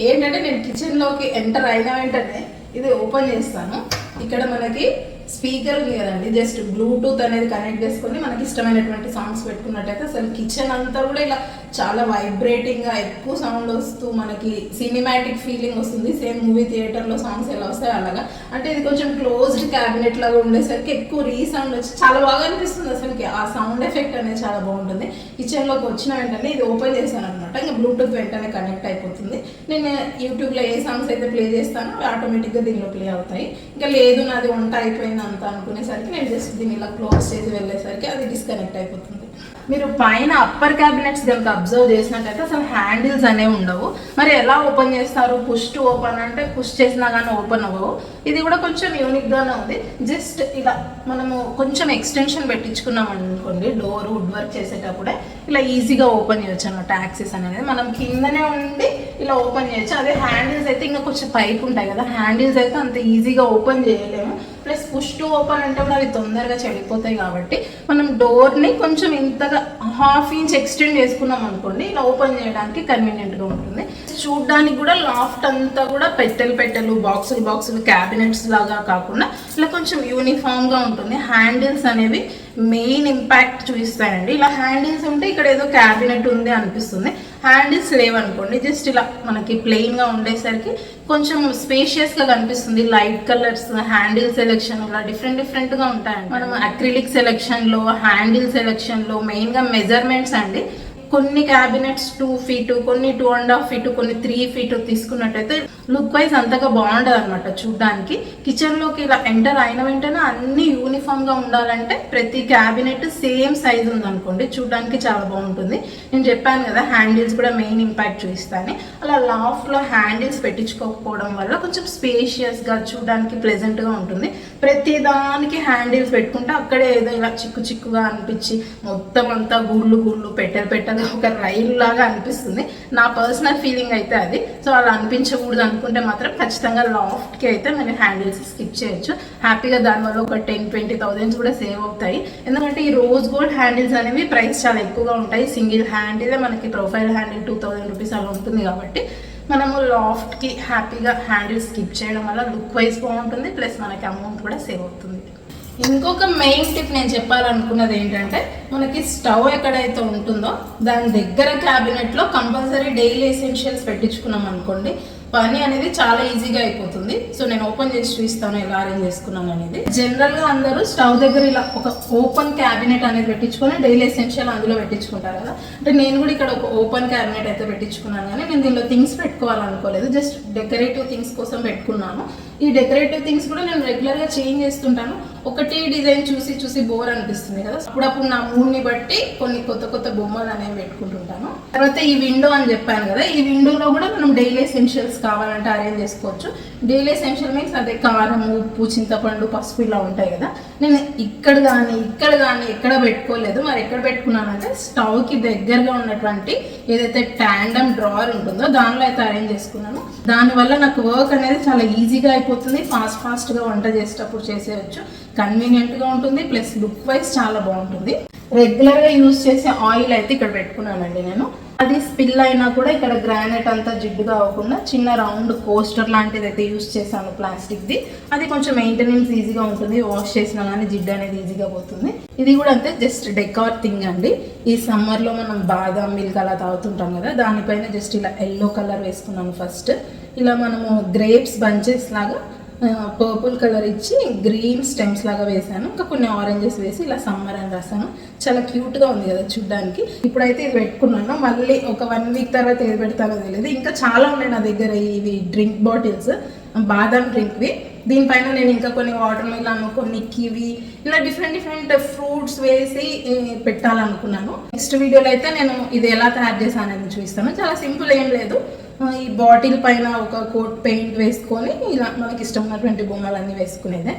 ఏంటంటే, నేను కిచెన్లోకి ఎంటర్ అయిన వెంటనే ఇది ఓపెన్ చేస్తాను. ఇక్కడ మనకి స్పీకర్ ఉంది కదండి, జస్ట్ బ్లూటూత్ అనేది కనెక్ట్ చేసుకొని మనకి ఇష్టమైనటువంటి సాంగ్స్ పెట్టుకున్నట్టయితే అసలు కిచెన్ అంతా కూడా ఇలా చాలా వైబ్రేటింగ్గా ఎక్కువ సౌండ్ వస్తూ మనకి సినిమాటిక్ ఫీలింగ్ వస్తుంది. సేమ్ మూవీ థియేటర్లో సాంగ్స్ ఎలా వస్తాయి అలాగా. అంటే ఇది కొంచెం క్లోజ్డ్ క్యాబినెట్ లాగా ఉండేసరికి ఎక్కువ రీసౌండ్ వచ్చి చాలా బాగా అనిపిస్తుంది. అసలుకి ఆ సౌండ్ ఎఫెక్ట్ అనేది చాలా బాగుంటుంది. కిచెన్లోకి వచ్చిన వెంటనే ఇది ఓపెన్ చేశాను అనమాట, ఇంకా బ్లూటూత్ వెంటనే కనెక్ట్ అయిపోతుంది. నేను యూట్యూబ్లో ఏ సాంగ్స్ అయితే ప్లే చేస్తానో అవి ఆటోమేటిక్గా దీనిలో ప్లే అవుతాయి. ఇంకా లేదు నాది వంట అయిపోయింది అంత అనుకునేసరికి నేను జస్ట్ దీన్ని ఇలా క్లోజ్ చేసి వెళ్ళేసరికి అది డిస్కనెక్ట్ అయిపోతుంది. మీరు పైన అప్పర్ క్యాబినెట్స్ కనుక అబ్జర్వ్ చేసినట్టయితే అసలు హ్యాండిల్స్ అనేవి ఉండవు. మరి ఎలా ఓపెన్ చేస్తారు? పుష్ టు ఓపెన్ అంటే పుష్ చేసినా కానీ ఓపెన్ అవ్వవు. ఇది కూడా కొంచెం యూనిక్గానే ఉంది. జస్ట్ ఇలా మనము కొంచెం ఎక్స్టెన్షన్ పెట్టించుకున్నాం అనుకోండి, డోర్ వుడ్ వర్క్ చేసేటప్పుడే ఇలా ఈజీగా ఓపెన్ చేయొచ్చు అన్నమాట. యాక్సెస్ అనేది మనం కిందనే ఉండి ఇలా ఓపెన్ చేయొచ్చు. అదే హ్యాండిల్స్ అయితే ఇంకా కొంచెం పైకి ఉంటాయి కదా, హ్యాండిల్స్ అయితే అంత ఈజీగా ఓపెన్ చేయలేము. ప్లస్ పుష్ టు ఓపెన్ అంటే కూడా అవి తొందరగా చెడిపోతాయి కాబట్టి మనం డోర్ని కొంచెం ఇంతగా 1/2 ఇంచ్ ఎక్స్టెండ్ చేసుకున్నాం అనుకోండి, ఇలా ఓపెన్ చేయడానికి కన్వీనియంట్గా ఉంటుంది. చూడడానికి కూడా లాఫ్ట్ అంతా కూడా పెట్టెలు బాక్సులు క్యాబినెట్స్ లాగా కాకుండా ఇలా కొంచెం యూనిఫామ్గా ఉంటుంది. హ్యాండిల్స్ అనేవి మెయిన్ ఇంపాక్ట్ చూపిస్తాయండి. ఇలా హ్యాండిల్స్ ఉంటే ఇక్కడ ఏదో క్యాబినెట్ ఉంది అనిపిస్తుంది. హ్యాండిల్స్ లేవనుకోండి, జస్ట్ ఇలా మనకి ప్లెయిన్గా ఉండేసరికి కొంచెం స్పేషియస్గా కనిపిస్తుంది. లైట్ కలర్స్, హ్యాండిల్ సెలెక్షన్ ఇలా డిఫరెంట్గా ఉంటాయండి. మనం అక్రిలిక్ సెలెక్షన్లో, హ్యాండిల్ సెలెక్షన్లో మెయిన్గా మెజర్మెంట్స్ అండి. కొన్ని క్యాబినెట్స్ 2 feet, కొన్ని 2.5 feet, కొన్ని 3 feet తీసుకున్నట్టయితే లుక్ వైజ్ అంతగా బాగుండదు అనమాట చూడడానికి. కిచెన్లోకి ఇలా ఎంటర్ అయిన వెంటనే అన్ని యూనిఫామ్గా ఉండాలంటే ప్రతి క్యాబినెట్ సేమ్ సైజ్ ఉందనుకోండి, చూడడానికి చాలా బాగుంటుంది. నేను చెప్పాను కదా హ్యాండిల్స్ కూడా మెయిన్ ఇంపాక్ట్ చూపిస్తాను. అలా లాఫ్ట్లో హ్యాండిల్స్ పెట్టించుకోకపోవడం వల్ల కొంచెం స్పేషియస్గా చూడడానికి ప్లెజెంట్గా ఉంటుంది. ప్రతి దానికి హ్యాండిల్స్ పెట్టుకుంటే అక్కడే ఏదో ఇలా చిక్కుగా అనిపించి మొత్తం అంతా గుళ్ళు పెట్టెలు ఒక రైలు లాగా అనిపిస్తుంది. నా పర్సనల్ ఫీలింగ్ అయితే అది. సో అలా అనిపించకూడదు అనుకుంటే మాత్రం ఖచ్చితంగా లాఫ్ట్కి అయితే మనం హ్యాండిల్స్ స్కిప్ చేయొచ్చు. హ్యాపీగా దానివల్ల ఒక 10-20,000 కూడా సేవ్ అవుతాయి. ఎందుకంటే ఈ రోజ్ గోల్డ్ హ్యాండిల్స్ అనేవి ప్రైస్ చాలా ఎక్కువగా ఉంటాయి. సింగిల్ హ్యాండిలే మనకి ప్రొఫైల్ హ్యాండిల్ 2,000 రూపీస్ అలా ఉంటుంది కాబట్టి మనము లాఫ్ట్కి హ్యాపీగా హ్యాండిల్స్ స్కిప్ చేయడం వల్ల లుక్ వైజ్ బాగుంటుంది, ప్లస్ మనకి అమౌంట్ కూడా సేవ్ అవుతుంది. ఇంకొక మెయిన్ టిప్ నేను చెప్పాలనుకున్నది ఏంటంటే, మనకి స్టవ్ ఎక్కడైతే ఉంటుందో దాని దగ్గర క్యాబినెట్లో కంపల్సరీ డైలీ ఎసెన్షియల్స్ పెట్టించుకున్నాం అనుకోండి, పని అనేది చాలా ఈజీగా అయిపోతుంది. సో నేను ఓపెన్ చేసి చూపిస్తాను ఎలా అరేంజ్ చేసుకున్నాను అనేది. జనరల్గా అందరూ స్టవ్ దగ్గర ఇలా ఒక ఓపెన్ క్యాబినెట్ అనేది పెట్టించుకొని డైలీ ఎసెన్షియల్ అందులో పెట్టించుకుంటారు కదా. అంటే నేను కూడా ఇక్కడ ఒక ఓపెన్ క్యాబినెట్ అయితే పెట్టించుకున్నాను, కానీ నేను దీనిలో థింగ్స్ పెట్టుకోవాలనుకోలేదు, జస్ట్ డెకరేటివ్ థింగ్స్ కోసం పెట్టుకున్నాను. ఈ డెకరేటివ్ థింగ్స్ కూడా నేను రెగ్యులర్గా చేంజ్ చేస్తుంటాను. ఒకటి డిజైన్ చూసి చూసి బోర్ అనిపిస్తుంది కదా, అప్పుడప్పుడు నా మూడ్ని బట్టి కొన్ని కొత్త కొత్త బొమ్మలు అనేవి పెట్టుకుంటుంటాను. తర్వాత ఈ విండో అని చెప్పాను కదా, ఈ విండోలో కూడా మనం డైలీ ఎసెన్షియల్స్ కావాలంటే అరేంజ్ చేసుకోవచ్చు. డైలీ ఎసెన్షియల్ మీన్స్ అదే కారం, ఉప్పు, చింతపండు, పసుపు ఇలా ఉంటాయి కదా. నేను ఇక్కడ కానీ ఎక్కడ పెట్టుకోలేదు. మరి ఎక్కడ పెట్టుకున్నానంటే స్టవ్కి దగ్గరగా ఉన్నటువంటి ఏదైతే ట్యాండమ్ డ్రావర్ ఉంటుందో దానిలో అయితే అరేంజ్ చేసుకున్నాను. దానివల్ల నాకు వర్క్ అనేది చాలా ఈజీగా అయిపోతుంది, ఫాస్ట్గా వంట చేసేటప్పుడు చేసేయచ్చు, కన్వీనియంట్గా ఉంటుంది, ప్లస్ లుక్ వైజ్ చాలా బాగుంటుంది. రెగ్యులర్గా యూజ్ చేసే ఆయిల్ అయితే ఇక్కడ పెట్టుకున్నానండి నేను. అది స్పిల్ అయినా కూడా ఇక్కడ గ్రానైట్ అంతా జిడ్డుగా అవ్వకుండా చిన్న రౌండ్ కోస్టర్ లాంటిది అయితే యూజ్ చేశాను, ప్లాస్టిక్ది. అది కొంచెం మెయింటెనెన్స్ ఈజీగా ఉంటుంది, వాష్ చేసినా కానీ జిడ్డు అనేది ఈజీగా పోతుంది. ఇది కూడా అంతే, జస్ట్ డెకార్ థింగ్ అండి. ఈ సమ్మర్లో మనం బాదాం మిల్క్ అలా తాగుతుంటాం కదా, దానిపైన జస్ట్ ఇలా ఎల్లో కలర్ వేసుకున్నాను ఫస్ట్. ఇలా మనము గ్రేప్స్ బంచెస్ లాగా పర్పుల్ కలర్ ఇచ్చి గ్రీన్ స్టెమ్స్ లాగా వేసాను. ఇంకా కొన్ని ఆరెంజెస్ వేసి ఇలా సమ్మర్ అని రాసాను. చాలా క్యూట్గా ఉంది కదా చూడ్డానికి. ఇప్పుడైతే ఇది పెట్టుకున్నాను, మళ్ళీ ఒక 1 వీక్ తర్వాత ఏది పెడతానో తెలియదు. ఇంకా చాలా ఉన్నాయి నా దగ్గర ఇవి డ్రింక్ బాటిల్స్, బాదం డ్రింక్వి. దీనిపైన నేను ఇంకా కొన్ని వాటర్ మిలన్, కొన్ని కివి, ఇలా డిఫరెంట్ ఫ్రూట్స్ వేసి పెట్టాలనుకున్నాను. నెక్స్ట్ వీడియోలో అయితే నేను ఇది ఎలా తయారు చేశానని చూపిస్తాను. చాలా సింపుల్, ఏం లేదు. ఈ బాటిల్ పైన ఒక కోట్ పెయింట్ వేసుకొని ఇలా మనకి ఇష్టం ఉన్నటువంటి బొమ్మలన్నీ వేసుకునేదే.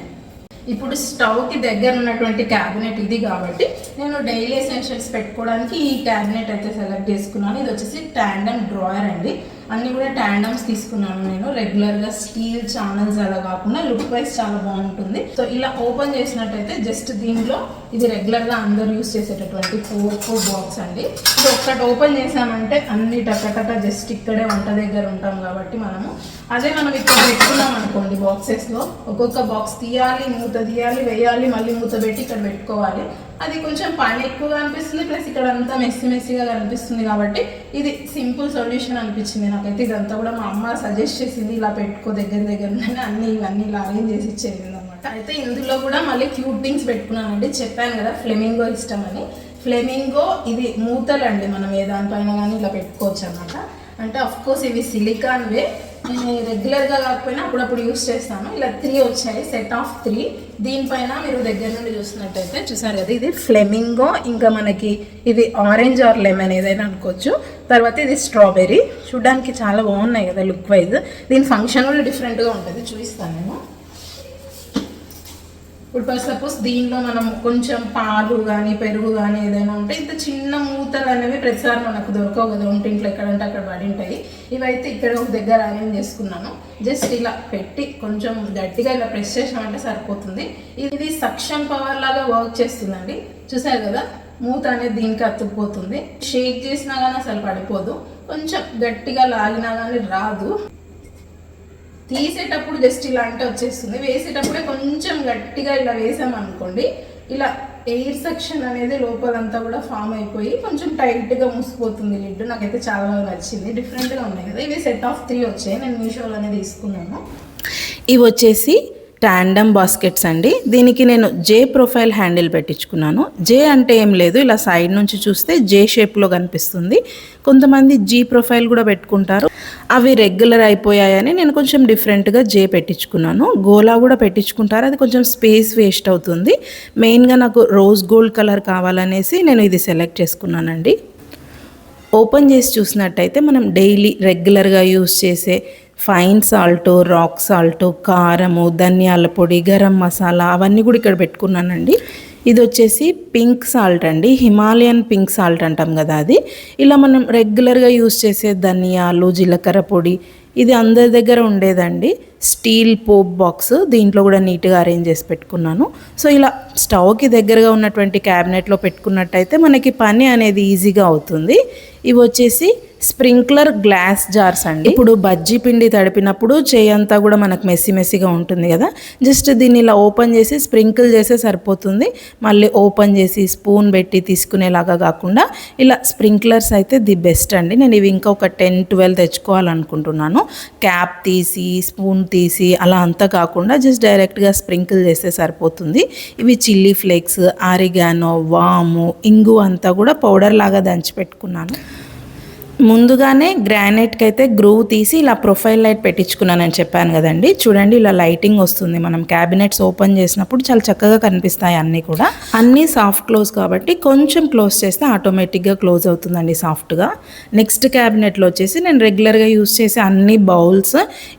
ఇప్పుడు స్టవ్కి దగ్గర ఉన్నటువంటి క్యాబినెట్ ఇది కాబట్టి నేను డైలీ ఎసెన్షియల్స్ పెట్టుకోవడానికి ఈ క్యాబినెట్ అయితే సెలెక్ట్ చేసుకున్నాను. ఇది వచ్చేసి ట్యాండమ్ డ్రాయర్ అండి. అన్నీ కూడా ట్యాండమ్స్ తీసుకున్నాను నేను. రెగ్యులర్గా స్టీల్ ఛానల్స్ అలా కాకుండా లుక్ వైజ్ చాలా బాగుంటుంది. సో ఇలా ఓపెన్ చేసినట్టయితే జస్ట్ దీనిలో ఇది రెగ్యులర్గా అందరూ యూస్ చేసేటటువంటి ఫోర్ బాక్స్ అండి. ఇది ఒక్కటి ఓపెన్ చేసామంటే అన్ని టకటక జస్ట్ ఇక్కడే వంట దగ్గర ఉంటాం కాబట్టి మనము. అదే మనం ఇక్కడ పెట్టుకున్నాం అనుకోండి బాక్సెస్లో, ఒక్కొక్క బాక్స్ తీయాలి, మూత తీయాలి, వేయాలి, మళ్ళీ మూత పెట్టి ఇక్కడ పెట్టుకోవాలి. అది కొంచెం పని ఎక్కువగా అనిపిస్తుంది, ప్లస్ ఇక్కడ అంతా మెస్సీగా కనిపిస్తుంది. కాబట్టి ఇది సింపుల్ సొల్యూషన్ అనిపించింది నాకైతే. ఇదంతా కూడా మా అమ్మ సజెస్ట్ చేసింది, ఇలా పెట్టుకో దగ్గర అన్నీ ఇవన్నీ ఇలా అరేంజ్ చేసి ఇచ్చేది అనమాట. అయితే ఇందులో కూడా మళ్ళీ క్యూట్ థింగ్స్ పెట్టుకున్నానండి. చెప్పాను కదా ఫ్లెమింగో ఇష్టం అని. ఫ్లెమింగో ఇది మూతలండి, మనం ఏ దానిపైన కానీ ఇలా పెట్టుకోవచ్చు అనమాట. అంటే అఫ్కోర్స్ ఇవి సిలికాన్వే, నేను రెగ్యులర్గా కాకపోయినా అప్పుడప్పుడు యూస్ చేస్తాను. ఇలా 3 వచ్చాయి, సెట్ ఆఫ్ 3. దీనిపైన మీరు దగ్గర నుండి చూసినట్టయితే చూసారు కదా, ఇది ఫ్లెమింగో, ఇంకా మనకి ఇది ఆరెంజ్ ఆర్ లెమన్ ఏదైనా అనుకోవచ్చు. తర్వాత ఇది స్ట్రాబెర్రీ. చూడడానికి చాలా బాగున్నాయి కదా లుక్ వైజ్. దీని ఫంక్షన్ కూడా డిఫరెంట్గా ఉంటుంది, చూపిస్తాను నేను. ఇప్పుడు ఫర్ సపోజ్ దీనిలో మనం కొంచెం పాలు కానీ పెరుగు కానీ ఏదైనా ఉంటే ఇంత చిన్న మూతలు అనేవి ప్రతిసారి మనకు దొరకవు కదా, ఒంటింట్లో ఎక్కడంటే అక్కడ పడి ఉంటాయి. ఇవైతే ఇక్కడ ఒక దగ్గర అరేంజ్ చేసుకున్నాను. జస్ట్ ఇలా పెట్టి కొంచెం గట్టిగా ఇలా ప్రెస్ చేసామంటే సరిపోతుంది. ఇది సక్షన్ పవర్ లాగా వర్క్ చేస్తుందండి. చూసారు కదా, మూత అనేది దీనికి అతుక్కుపోతుంది. షేక్ చేసినా కానీ అసలు పడిపోదు, కొంచెం గట్టిగా లాగినా కానీ రాదు. తీసేటప్పుడు జస్ట్ ఇలా అంటే వచ్చేస్తుంది, వేసేటప్పుడే కొంచెం గట్టిగా ఇలా వేసామనుకోండి, ఇలా ఎయిర్ సెక్షన్ అనేది లోపలంతా కూడా ఫామ్ అయిపోయి కొంచెం టైట్గా మూసిపోతుంది లిడ్. నాకైతే చాలా బాగా నచ్చింది, డిఫరెంట్గా ఉన్నాయి కదా. ఇవి సెట్ ఆఫ్ 3 వచ్చాయి, నేను మీషోలోనే తీసుకున్నాను. ఇవి వచ్చేసి ట్యాండమ్ బాస్కెట్స్ అండి. దీనికి నేను జే ప్రొఫైల్ హ్యాండిల్ పెట్టించుకున్నాను. జే అంటే ఏం లేదు, ఇలా సైడ్ నుంచి చూస్తే జే షేప్లో కనిపిస్తుంది. కొంతమంది జీ ప్రొఫైల్ కూడా పెట్టుకుంటారు. అవి రెగ్యులర్ అయిపోయాయని నేను కొంచెం డిఫరెంట్గా జే పెట్టించుకున్నాను. గోలా కూడా పెట్టించుకుంటారు, అది కొంచెం స్పేస్ వేస్ట్ అవుతుంది. మెయిన్గా నాకు రోజ్ గోల్డ్ కలర్ కావాలనేసి నేను ఇది సెలెక్ట్ చేసుకున్నానండి. ఓపెన్ చేసి చూసినట్టయితే మనం డైలీ రెగ్యులర్గా యూస్ చేసే ఫైన్ సాల్ట్, రాక్ సాల్ట్, కారము, ధనియాల పొడి, గరం మసాలా అవన్నీ కూడా ఇక్కడ పెట్టుకున్నానండి. ఇది వచ్చేసి పింక్ సాల్ట్ అండి, హిమాలయన్ పింక్ సాల్ట్ అంటాం కదా అది. ఇలా మనం రెగ్యులర్గా యూస్ చేసే ధనియాలు, జీలకర్ర పొడి, ఇది అందరి దగ్గర ఉండేదండి. స్టీల్ పోప్ బాక్స్, దీంట్లో కూడా నీట్గా అరేంజ్ చేసి పెట్టుకున్నాను. సో ఇలా స్టవ్కి దగ్గరగా ఉన్నటువంటి క్యాబినెట్లో పెట్టుకున్నట్టయితే మనకి పని అనేది ఈజీగా అవుతుంది. ఇవి వచ్చేసి స్ప్రింక్లర్ గ్లాస్ జార్స్ అండి. ఇప్పుడు బజ్జీ పిండి తడిపినప్పుడు చేయంతా కూడా మనకు మెస్సీగా ఉంటుంది కదా, జస్ట్ దీన్ని ఇలా ఓపెన్ చేసి స్ప్రింకిల్ చేస్తే సరిపోతుంది. మళ్ళీ ఓపెన్ చేసి స్పూన్ పెట్టి తీసుకునేలాగా కాకుండా ఇలా స్ప్రింక్లర్స్ అయితే ది బెస్ట్ అండి. నేను ఇవి ఇంకా ఒక 10-12 తెచ్చుకోవాలనుకుంటున్నాను. క్యాప్ తీసి స్పూన్ తీసి అలా అంతా కాకుండా జస్ట్ డైరెక్ట్గా స్ప్రింకిల్ చేస్తే సరిపోతుంది. ఇవి చిల్లీ ఫ్లేక్స్, ఆరిగానో, వాము, ఇంగు అంతా కూడా పౌడర్ లాగా దంచి పెట్టుకున్నాను. ముందుగానే గ్రానైట్కి అయితే గ్రూవ్ తీసి ఇలా ప్రొఫైల్ లైట్ పెట్టించుకున్నానని చెప్పాను కదండి. చూడండి ఇలా లైటింగ్ వస్తుంది. మనం క్యాబినెట్స్ ఓపెన్ చేసినప్పుడు చాలా చక్కగా కనిపిస్తాయి అన్నీ కూడా. అన్నీ సాఫ్ట్ క్లోజ్ కాబట్టి కొంచెం క్లోజ్ చేస్తే ఆటోమేటిక్గా క్లోజ్ అవుతుందండి సాఫ్ట్గా. నెక్స్ట్ క్యాబినెట్లో వచ్చేసి నేను రెగ్యులర్గా యూస్ చేసే అన్ని బౌల్స్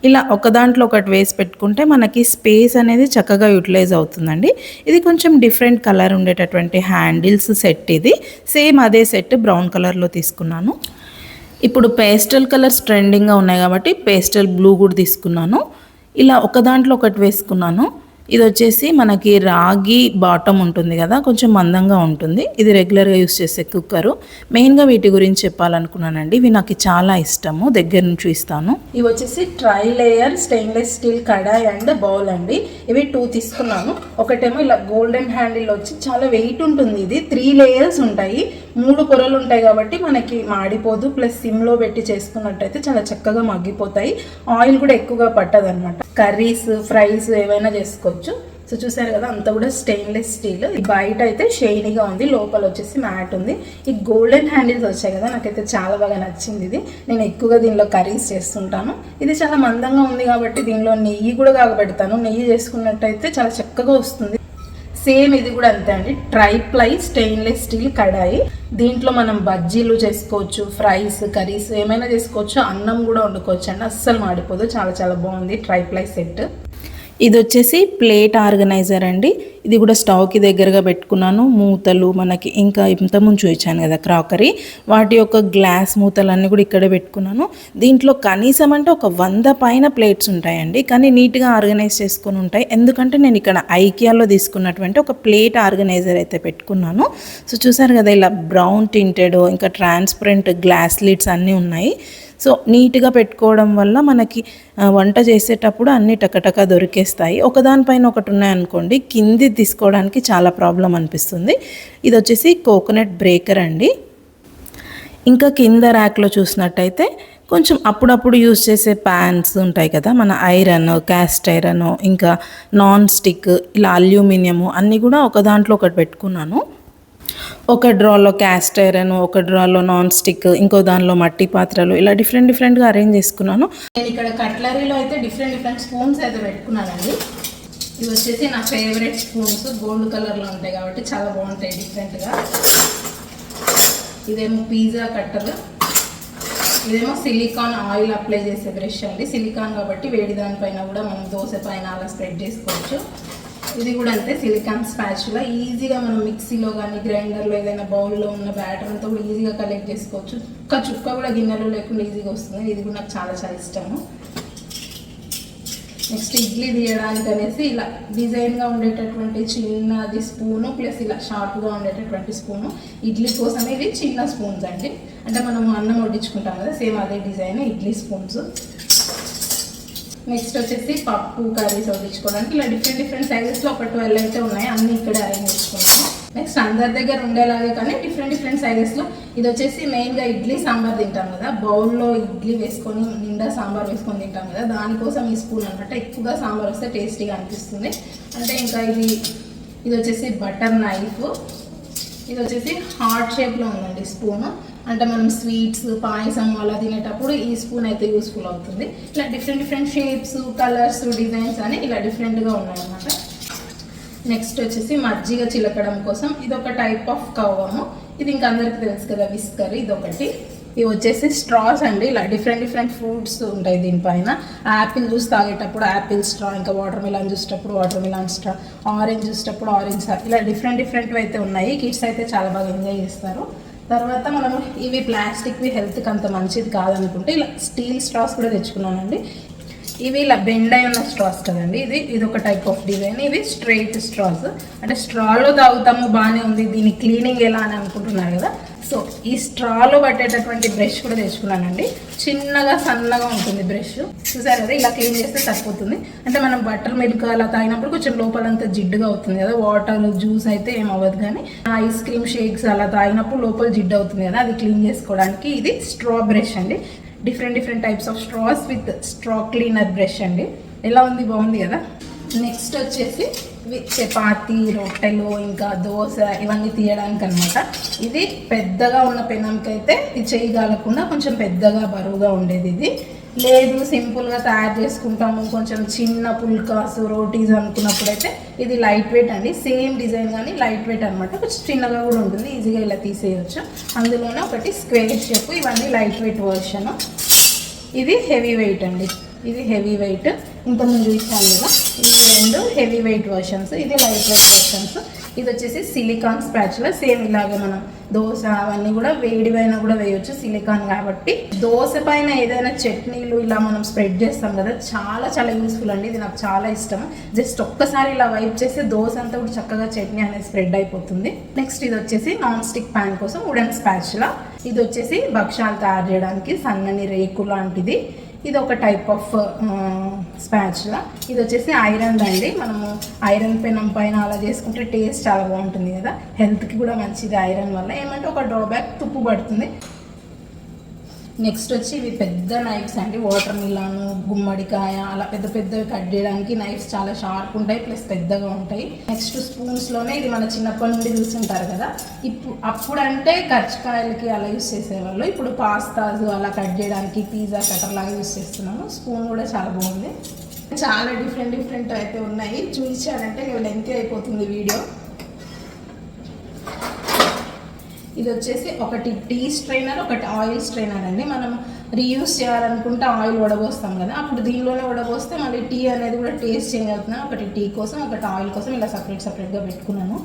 ఇలా ఒక దాంట్లో ఒకటి వేసి పెట్టుకుంటే మనకి స్పేస్ అనేది చక్కగా యూటిలైజ్ అవుతుందండి. ఇది కొంచెం డిఫరెంట్ కలర్ ఉండేటటువంటి హ్యాండిల్స్ సెట్. ఇది సేమ్ అదే సెట్ బ్రౌన్ కలర్లో తీసుకున్నాను. ఇప్పుడు పేస్టల్ కలర్స్ ట్రెండింగ్గా ఉన్నాయి కాబట్టి పేస్టల్ బ్లూ కూడా తీసుకున్నాను. ఇలా ఒక దాంట్లో ఒకటి వేసుకున్నాను. ఇది వచ్చేసి మనకి రాగి బాటమ్ ఉంటుంది కదా, కొంచెం మందంగా ఉంటుంది. ఇది రెగ్యులర్గా యూస్ చేసే కుక్కరు. మెయిన్గా వీటి గురించి చెప్పాలనుకున్నానండి. ఇవి నాకు చాలా ఇష్టము, దగ్గర నుంచి ఇస్తాను. ఇవి వచ్చేసి try layer stainless steel kadai and bowl అండి. ఇవి 2 తీసుకున్నాను. ఒకటేమో ఇలా గోల్డెన్ హ్యాండిల్ వచ్చి చాలా వెయిట్ ఉంటుంది. ఇది 3 లేయర్స్ ఉంటాయి, 3 పొరలు ఉంటాయి కాబట్టి మనకి మాడిపోదు. ప్లస్ సిమ్లో పెట్టి చేసుకున్నట్టయితే చాలా చక్కగా మగ్గిపోతాయి. ఆయిల్ కూడా ఎక్కువగా పట్టదు అనమాట. కర్రీస్, ఫ్రైస్ ఏవైనా చేసుకోవచ్చు. సో చూసారు కదా, అంతా కూడా స్టెయిన్లెస్ స్టీల్. బయట అయితే షైనీగా ఉంది, లోపల వచ్చేసి మ్యాట్ ఉంది. ఈ గోల్డెన్ హ్యాండిల్స్ వచ్చాయి కదా, నాకైతే చాలా బాగా నచ్చింది ఇది. నేను ఎక్కువగా దీనిలో కర్రీస్ చేస్తుంటాను. ఇది చాలా మందంగా ఉంది కాబట్టి దీనిలో నెయ్యి కూడా కాగబెడతాను. నెయ్యి చేసుకున్నట్టయితే చాలా చక్కగా వస్తుంది. సేమ్ ఇది కూడా అంతే అండి, ట్రైప్లై స్టెయిన్లెస్ స్టీల్ కడాయి. దీంట్లో మనం బజ్జీలు చేసుకోవచ్చు, ఫ్రైస్, కర్రీస్ ఏమైనా చేసుకోవచ్చు. అన్నం కూడా వండుకోవచ్చు అండి, అస్సలు మాడిపోదు. చాలా చాలా బాగుంది ట్రైప్లై సెట్. ఇది వచ్చేసి ప్లేట్ ఆర్గనైజర్ అండి. ఇది కూడా స్టవ్కి దగ్గరగా పెట్టుకున్నాను. మూతలు మనకి ఇంకా ఇంతకుముందు చూపించాను కదా క్రాకరీ, వాటి యొక్క గ్లాస్ మూతలన్నీ కూడా ఇక్కడే పెట్టుకున్నాను. దీంట్లో కనీసం అంటే ఒక 100 పైన ప్లేట్స్ ఉంటాయండి, కానీ నీట్గా ఆర్గనైజ్ చేసుకొని ఉంటాయి. ఎందుకంటే నేను ఇక్కడ ఐకియాలో తీసుకున్నటువంటి ఒక ప్లేట్ ఆర్గనైజర్ అయితే పెట్టుకున్నాను. సో చూసారు కదా, ఇలా బ్రౌన్ టింటెడ్ ఇంకా ట్రాన్స్పరెంట్ గ్లాస్ లిడ్స్ అన్నీ ఉన్నాయి. సో నీట్గా పెట్టుకోవడం వల్ల మనకి వంట చేసేటప్పుడు అన్నీ టకటక దొరికేస్తాయి. ఒకదానిపైన ఒకటి ఉన్నాయనుకోండి, కింది తీసుకోవడానికి చాలా ప్రాబ్లం అనిపిస్తుంది. ఇది వచ్చేసి కోకోనట్ బ్రేకర్ అండి. ఇంకా కింద ర్యాక్లో చూసినట్టయితే కొంచెం అప్పుడప్పుడు యూజ్ చేసే ప్యాన్స్ ఉంటాయి కదా, మన ఐరన్, క్యాస్ట్ ఐరన్, ఇంకా నాన్ స్టిక్, ఇలా అల్యూమినియము అన్నీ కూడా ఒక దాంట్లో ఒకటి పెట్టుకున్నాను. ఒక డ్రాలో క్యాస్ట్ ఐరన్, ఒక డ్రాలో నాన్ స్టిక్, ఇంకో దానిలో మట్టి పాత్రలు, ఇలా డిఫరెంట్గా అరేంజ్ చేసుకున్నాను. నేను ఇక్కడ కట్లరీలో అయితే డిఫరెంట్ స్పూన్స్ అయితే పెట్టుకున్నానండి. ఇవి వచ్చేసి నా ఫేవరెట్ స్పూన్స్, గోల్డ్ కలర్లో ఉంటాయి కాబట్టి చాలా బాగుంటాయి డిఫరెంట్గా. ఇదేమో పిజ్జా కట్టర్, ఇదేమో సిలికాన్ ఆయిల్ అప్లై చేసే బ్రష్ అండి. సిలికాన్ కాబట్టి వేడి దానిపైన కూడా మనం దోశ పైన అలా స్ప్రెడ్ చేసుకోవచ్చు. ఇది కూడా అంతే, సిలికాన్ స్పాచులా. ఈజీగా మనం మిక్సీలో కానీ గ్రైండర్లో ఏదైనా బౌల్లో ఉన్న బ్యాటర్ అంతా కూడా ఈజీగా కలెక్ట్ చేసుకోవచ్చు. చుక్క కూడా గిన్నెలో లేకుండా ఈజీగా వస్తుంది. ఇది కూడా నాకు చాలా చాలా ఇష్టము. నెక్స్ట్ ఇడ్లీ తీయడానికి అనేసి ఇలా డిజైన్గా ఉండేటటువంటి చిన్నది స్పూను, ప్లస్ ఇలా షార్ప్గా ఉండేటటువంటి స్పూను. ఇడ్లీ కోసం ఇది చిన్న స్పూన్స్ అండి, అంటే మనం అన్నం వడ్డించుకుంటాం కదా, సేమ్ అదే డిజైన్ ఇడ్లీ స్పూన్స్. నెక్స్ట్ వచ్చేసి పప్పు, కర్రీస్ వడ్డించుకోవడానికి ఇలా డిఫరెంట్ సైజెస్లో ఒక 12 అయితే ఉన్నాయి. అన్నీ ఇక్కడే అరేంజ్ చేసుకున్నాము. నెక్స్ట్ అందరి దగ్గర ఉండేలాగే కానీ డిఫరెంట్ సైజెస్లో. ఇది వచ్చేసి మెయిన్గా ఇడ్లీ సాంబార్ తింటాం కదా, బౌల్లో ఇడ్లీ వేసుకొని నిండా సాంబార్ వేసుకొని తింటాం కదా, దానికోసం ఈ స్పూన్ అనమాట. ఎక్కువగా సాంబార్ వస్తే టేస్టీగా అనిపిస్తుంది. అంటే ఇంకా ఇది వచ్చేసి బటర్ నైఫ్. ఇది వచ్చేసి హార్ట్ షేప్లో ఉందండి స్పూను, అంటే మనం స్వీట్స్, పాయసం అలా తినేటప్పుడు ఈ స్పూన్ అయితే యూస్ఫుల్ అవుతుంది. ఇలా డిఫరెంట్ షేప్స్, కలర్స్, డిజైన్స్ అని ఇలా డిఫరెంట్గా ఉన్నాయన్నమాట. నెక్స్ట్ వచ్చేసి మజ్జిగ చిలకడం కోసం ఇది ఒక టైప్ ఆఫ్ కవ్వము. ఇది ఇంకా అందరికీ తెలుసు కదా, విస్కర్. ఇది ఒకటి. ఇవి వచ్చేసి స్ట్రాస్ అండి. ఇలా డిఫరెంట్ ఫ్రూట్స్ ఉంటాయి దీనిపైన. యాపిల్ జ్యూస్ తాగేటప్పుడు యాపిల్ స్ట్రా, ఇంకా వాటర్ మిలాన్ చూసేటప్పుడు వాటర్ మిలాన్ స్ట్రా, ఆరెంజ్ చూసేటప్పుడు ఆరెంజ్ స్ట్రా, ఇలా డిఫరెంట్వి అయితే ఉన్నాయి. కిడ్స్ అయితే చాలా బాగా ఎంజాయ్ చేస్తారు. తర్వాత మనం ఇవి ప్లాస్టిక్వి హెల్త్కి అంత మంచిది కాదనుకుంటే ఇలా స్టీల్ స్ట్రాస్ కూడా తెచ్చుకున్నానండి. ఇవి ఇలా బెండ్ అయి ఉన్న స్ట్రాస్ కదండి. ఇది ఒక టైప్ ఆఫ్ డిజైన్. ఇవి స్ట్రైట్ స్ట్రాస్, అంటే స్ట్రాలో తాగుతాము బాగానే ఉంది, దీని క్లీనింగ్ ఎలా అని అనుకుంటున్నారు కదా, సో ఈ స్ట్రాలో పట్టేటటువంటి బ్రష్ కూడా తెచ్చుకున్నానండి. చిన్నగా సన్నగా ఉంటుంది బ్రష్, చూసారు కదా, ఇలా క్లీన్ చేస్తే సరిపోతుంది. అంటే మనం బటర్ మిల్క్ అలా తాగినప్పుడు కొంచెం లోపలంతా జిడ్డుగా అవుతుంది కదా, వాటర్ జ్యూస్ అయితే ఏం అవ్వదు, కానీ ఐస్ క్రీమ్ షేక్స్ అలా తాగినప్పుడు లోపల జిడ్డు అవుతుంది కదా, అది క్లీన్ చేసుకోవడానికి ఇది స్ట్రా బ్రష్ అండి. Different types of straws with straw cleaner brush అండి. ఎలా ఉంది, బాగుంది కదా. నెక్స్ట్ వచ్చేసి చపాతి, రొట్టెలు, ఇంకా దోశ ఇవన్నీ తీయడానికి అనమాట. ఇది పెద్దగా ఉన్న పెనంకైతే ఇది చేయగలకుండా కొంచెం పెద్దగా బరువుగా ఉండేది. ఇది లేదు సింపుల్గా తయారు చేసుకుంటాము, కొంచెం చిన్న పుల్కాసు రోటీస్ అనుకున్నప్పుడు అయితే ఇది లైట్ వెయిట్ అండి. సేమ్ డిజైన్ కానీ లైట్ వెయిట్ అనమాట, కొంచెం చిన్నగా కూడా ఉంటుంది, ఈజీగా ఇలా తీసేయచ్చు. అందులోనే ఒకటి స్క్వేర్ షేప్, ఇవన్నీ లైట్ వెయిట్ వర్షన్. ఇది హెవీ వెయిట్ అండి, ఇది హెవీ వెయిట్. ఇంతకుముందు ఇచ్చాను కదా, ఇవి రెండు హెవీ వెయిట్ వర్షన్స్, ఇది లైట్ వెయిట్ వర్షన్స్. ఇది వచ్చేసి సిలికాన్ స్పాచులా, సేమ్ ఇలాగే మనం దోశ అవన్నీ కూడా వేడివైనా కూడా వేయొచ్చు, సిలికాన్ కాబట్టి. దోశ పైన ఏదైనా చట్నీలు ఇలా మనం స్ప్రెడ్ చేస్తాం కదా, చాలా యూస్ఫుల్ అండి. ఇది నాకు చాలా ఇష్టం. జస్ట్ ఒక్కసారి ఇలా వైప్ చేస్తే దోశ అంతా కూడా చక్కగా చట్నీ అనేది స్ప్రెడ్ అయిపోతుంది. నెక్స్ట్ ఇది వచ్చేసి నాన్ స్టిక్ ప్యాన్ కోసం వుడెన్ స్పాచులా. ఇది వచ్చేసి భక్షాలు తయారు చేయడానికి సన్నని రేకు లాంటిది. ఇది ఒక టైప్ ఆఫ్ స్పాచులా. ఇది వచ్చేసి ఐరన్ అండి. మనము ఐరన్ పెనం పైన అలా చేసుకుంటే టేస్ట్ చాలా బాగుంటుంది కదా, హెల్త్కి కూడా మంచిది ఐరన్ వల్ల. ఏమంటే ఒక డ్రాబ్యాక్ తుప్పు పడుతుంది. నెక్స్ట్ వచ్చి ఇవి పెద్ద నైఫ్స్ అండి, వాటర్ మిలాను, గుమ్మడికాయ అలా పెద్దవి కట్ చేయడానికి నైఫ్స్ చాలా షార్ప్ ఉంటాయి, ప్లస్ పెద్దగా ఉంటాయి. నెక్స్ట్ స్పూన్స్లోనే ఇది మన చిన్నప్పటి నుండి చూస్తుంటారు కదా, అప్పుడంటే కర్చికాయలకి అలా యూస్ చేసేవాళ్ళు, ఇప్పుడు పాస్తాస్ అలా కట్ చేయడానికి పిజ్జా కటర్ లాగా యూస్ చేస్తున్నాను. స్పూన్ కూడా చాలా బాగుంది. చాలా డిఫరెంట్ అయితే ఉన్నాయి, చూపించాలంటే నేను లెంత్ అయిపోతుంది వీడియో. ఇది వచ్చేసి ఒకటి టీ స్ట్రైనర్, ఒకటి ఆయిల్ స్ట్రైనర్ అండి. మనం రీయూస్ చేయాలనుకుంటే ఆయిల్ వడబోస్తాం కదా, అప్పుడు దీనిలోనే వడబోస్తే మళ్ళీ టీ అనేది కూడా టేస్ట్ చేంజ్ అవుతుంది. ఒకటి టీ కోసం, ఒకటి ఆయిల్ కోసం ఇలా సపరేట్గా పెట్టుకున్నాను.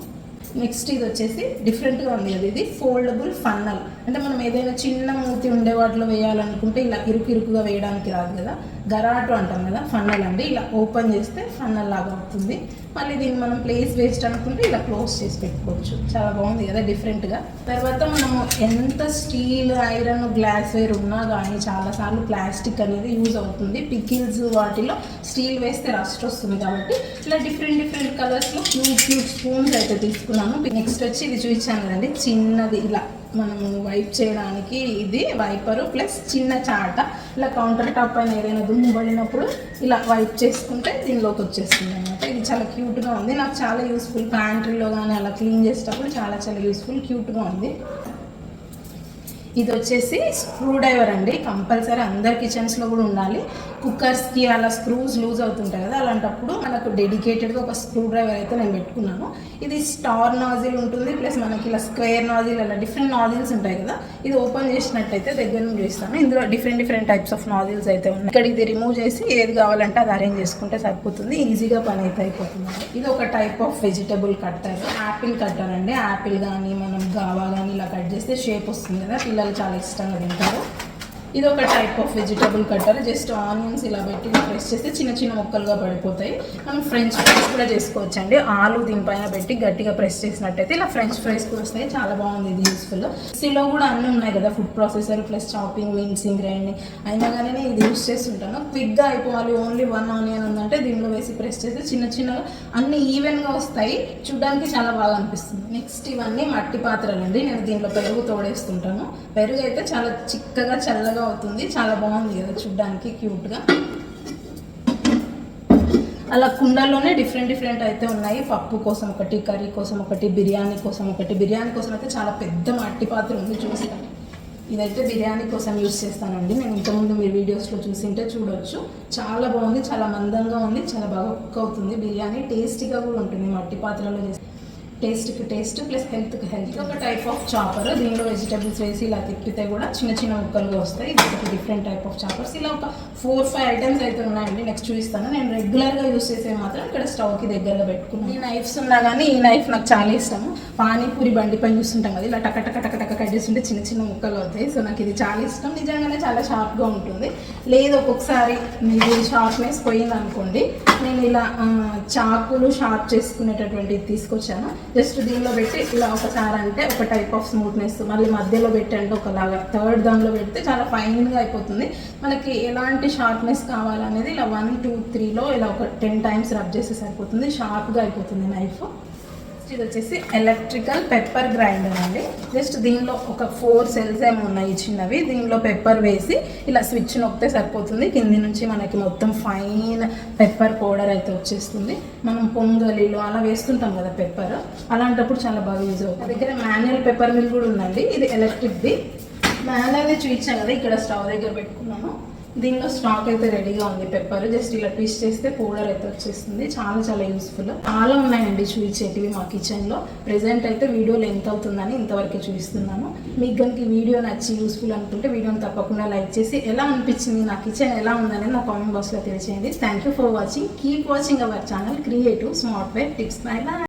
నెక్స్ట్ ఇది వచ్చేసి డిఫరెంట్గా ఉంది కదా, ఇది ఫోల్డబుల్ ఫన్నల్. అంటే మనం ఏదైనా చిన్న మూతి ఉండే వాటిలో వేయాలనుకుంటే ఇలా ఇరుకుగా వేయడానికి రాదు కదా, గరాటు అంటాం కదా, ఫన్నల్ అండి. ఇలా ఓపెన్ చేస్తే ఫన్నల్ లాగా అవుతుంది. మళ్ళీ దీన్ని మనం ప్లేస్ వేస్ట్ అనుకుంటే ఇలా క్లోజ్ చేసి పెట్టుకోవచ్చు. చాలా బాగుంది కదా, డిఫరెంట్గా. తర్వాత మనము ఎంత స్టీల్, ఐరన్, గ్లాస్ వేర్ ఉన్నా కానీ చాలాసార్లు ప్లాస్టిక్ అనేది యూజ్ అవుతుంది. పికిల్స్ వాటిలో స్టీల్ వేస్తే రస్ట్ వస్తుంది కాబట్టి ఇలా డిఫరెంట్ కలర్స్లో క్యూట్ స్పూన్స్ అయితే తీసుకున్నాను. నెక్స్ట్ వచ్చి ఇది చూపించాను కదండి, చిన్నది ఇలా మనము వైప్ చేయడానికి ఇది వైపరు ప్లస్ చిన్న చాట. ఇలా కౌంటర్ టాప్ పైన ఏదైనా దుమ్ము పడినప్పుడు ఇలా వైప్ చేసుకుంటే దీనిలోకి వచ్చేస్తుంది అనమాట. ఇది చాలా క్యూట్గా ఉంది, నాకు చాలా యూస్ఫుల్. ప్యాంట్రీలో కానీ అలా క్లీన్ చేసేటప్పుడు చాలా యూస్ఫుల్, క్యూట్గా ఉంది. ఇది వచ్చేసి స్క్రూ డ్రైవర్ అండి, కంపల్సరీ అందరి కిచెన్స్లో కూడా ఉండాలి. కుక్కర్స్కి అలా స్క్రూస్ లూజ్ అవుతుంటాయి కదా, అలాంటప్పుడు మనకు డెడికేటెడ్గా ఒక స్క్రూ డ్రైవర్ అయితే నేను పెట్టుకున్నాను. ఇది స్టార్ నాజిల్ ఉంటుంది, ప్లస్ మనకి ఇలా స్క్వేర్ నాజిల్, అలా డిఫరెంట్ నాజిల్స్ ఉంటాయి కదా. ఇది ఓపెన్ చేసినట్టయితే దగ్గర నుంచి చేస్తాను. ఇందులో డిఫరెంట్ టైప్స్ ఆఫ్ నాజిల్స్ అయితే ఉన్నాయి. ఇక్కడ ఇది రిమూవ్ చేసి ఏది కావాలంటే అది అరేంజ్ చేసుకుంటే సరిపోతుంది, ఈజీగా పని అయితే అయిపోతుంది. ఇది ఒక type of vegetable cutter, Apple cutter అండి. యాపిల్ కానీ మనం గావా కానీ ఇలా కట్ చేస్తే షేప్ వస్తుంది కదా, పిల్లలు చాలా ఇష్టంగా తింటారు. ఇది ఒక type of vegetable cutter, just onions ఇలా పెట్టి ప్రెస్ చేస్తే చిన్న ముక్కలుగా పడిపోతాయి. మనం ఫ్రెంచ్ ఫ్రైస్ కూడా చేసుకోవచ్చు అండి. ఆలు దీనిపైన పెట్టి గట్టిగా ప్రెస్ చేసినట్టయితే ఇలా ఫ్రెంచ్ ఫ్రైస్ కూడా వస్తాయి. చాలా బాగుంది, ఇది యూస్ఫుల్. సిలో కూడా అన్నీ ఉన్నాయి కదా, food processor plus chopping, mincing, grinding. అయినా కానీ నేను ఇది యూస్ చేస్తుంటాను. క్విక్గా అయిపోవాలి, ఓన్లీ 1 ఆనియన్ ఉందంటే దీనిలో వేసి ప్రెస్ చేస్తే చిన్నగా అన్నీ ఈవెన్గా వస్తాయి, చూడడానికి చాలా బాగా అనిపిస్తుంది. నెక్స్ట్ ఇవన్నీ మట్టి పాత్రలు అండి. నేను దీంట్లో పెరుగు తోడేస్తుంటాను. పెరుగు అయితే చాలా చిక్కగా చల్లగా అవుతుంది, చాలా బాగుంది కదా చూడ్డానికి, క్యూట్గా. అలా కుండల్లోనే డిఫరెంట్ అయితే ఉన్నాయి. పప్పు కోసం ఒకటి, కర్రీ కోసం ఒకటి, బిర్యానీ కోసం ఒకటి. బిర్యానీ కోసం అయితే చాలా పెద్ద మట్టి పాత్ర ఉంది, చూస్తాను. ఇదైతే బిర్యానీ కోసం యూస్ చేస్తానండి. నేను ఇంతకుముందు మీరు వీడియోస్లో చూసింటే చూడొచ్చు. చాలా బాగుంది, చాలా మందంగా ఉంది, చాలా బాగా కుక్ అవుతుంది బిర్యానీ. టేస్టీగా కూడా ఉంటుంది మట్టి పాత్రలో చేస్తే. టేస్ట్కి టేస్ట్ ప్లస్ హెల్త్కి హెల్త్. ఒక టైప్ ఆఫ్ చాపర్, దీనిలో వెజిటబుల్స్ వేసి ఇలా తిప్పితే కూడా చిన్న ముక్కలుగా వస్తాయి. ఇది ఒక డిఫరెంట్ టైప్ ఆఫ్ చాపర్స్. ఇలా ఒక 4-5 ఐటమ్స్ అయితే ఉన్నాయండి. నెక్స్ట్ చూపిస్తాను. నేను రెగ్యులర్గా యూస్ చేసే మాత్రం ఇక్కడ స్టవ్కి దగ్గరగా పెట్టుకున్నాను. ఈ నైఫ్స్ ఉన్నా కానీ ఈ నైఫ్ నాకు చాలా ఇష్టము. పానీపూరి బండి పైన చూస్తుంటాం కదా, ఇలా టక కట్ చేస్తుంటే చిన్న ముక్కలు అవుతాయి. సో నాకు ఇది చాలా ఇష్టం. నిజంగానే చాలా షార్ప్గా ఉంటుంది. లేదు ఒక్కొక్కసారి ఇది షార్ప్నెస్ పోయింది అనుకోండి, నేను ఇలా చాకులు షార్ప్ చేసుకునేటటువంటిది తీసుకొచ్చాను. జస్ట్ దీనిలో పెట్టి ఇలా ఒకసారి అంటే ఒక టైప్ ఆఫ్ స్మూత్నెస్, మళ్ళీ మధ్యలో పెట్టి అంటే ఒకలాగా, థర్డ్ దానిలో పెడితే చాలా ఫైన్గా అయిపోతుంది. మనకి ఎలాంటి షార్ప్నెస్ కావాలనేది ఇలా 1 2 3లో ఇలా ఒక 10 టైమ్స్ రబ్ చేస్తే సరిపోతుంది, షార్ప్గా అయిపోతుంది నైఫ్. ఇది వచ్చేసి ఎలక్ట్రికల్ పెప్పర్ గ్రైండర్ అండి. జస్ట్ దీనిలో ఒక 4 సెల్స్ ఏమో ఉన్నాయి చిన్నవి, దీనిలో పెప్పర్ వేసి ఇలా స్విచ్ నొక్కితే సరిపోతుంది. కింది నుంచి మనకి మొత్తం ఫైన్ పెప్పర్ పౌడర్ అయితే వచ్చేస్తుంది. మనం పొంగలిలో అలా వేస్తుంటాం కదా పెప్పర్, అలాంటప్పుడు చాలా బాగా యూజ్ అవుతుంది. దగ్గర మాన్యువల్ పెప్పర్ మిల్ కూడా ఉందండి, ఇది ఎలక్ట్రిక్ది. మాన్యువల్ చూపించాం కదా, ఇక్కడ స్టవ్ దగ్గర పెట్టుకున్నాను. దీనిలో స్టాక్ అయితే రెడీగా ఉంది పెప్పర్, జస్ట్ ఇలా ట్విస్ట్ చేస్తే పౌడర్ అయితే వచ్చేస్తుంది. చాలా చాలా యూస్ఫుల్. చాలా ఉన్నాయండి చూపించేటివి మా కిచెన్లో. ప్రెజెంట్ అయితే వీడియో లెంత్ అవుతుందని ఇంతవరకే చూపిస్తున్నాను. మీకు కనుక ఈ వీడియో నచ్చి యూస్ఫుల్ అనుకుంటే వీడియోని తప్పకుండా లైక్ చేసి ఎలా అనిపించింది, నా కిచెన్ ఎలా ఉందని నా కామెంట్ బాక్స్లో తెలియజేయండి. Thank you for watching. Keep watching our channel creative smart wear tips. Bye by.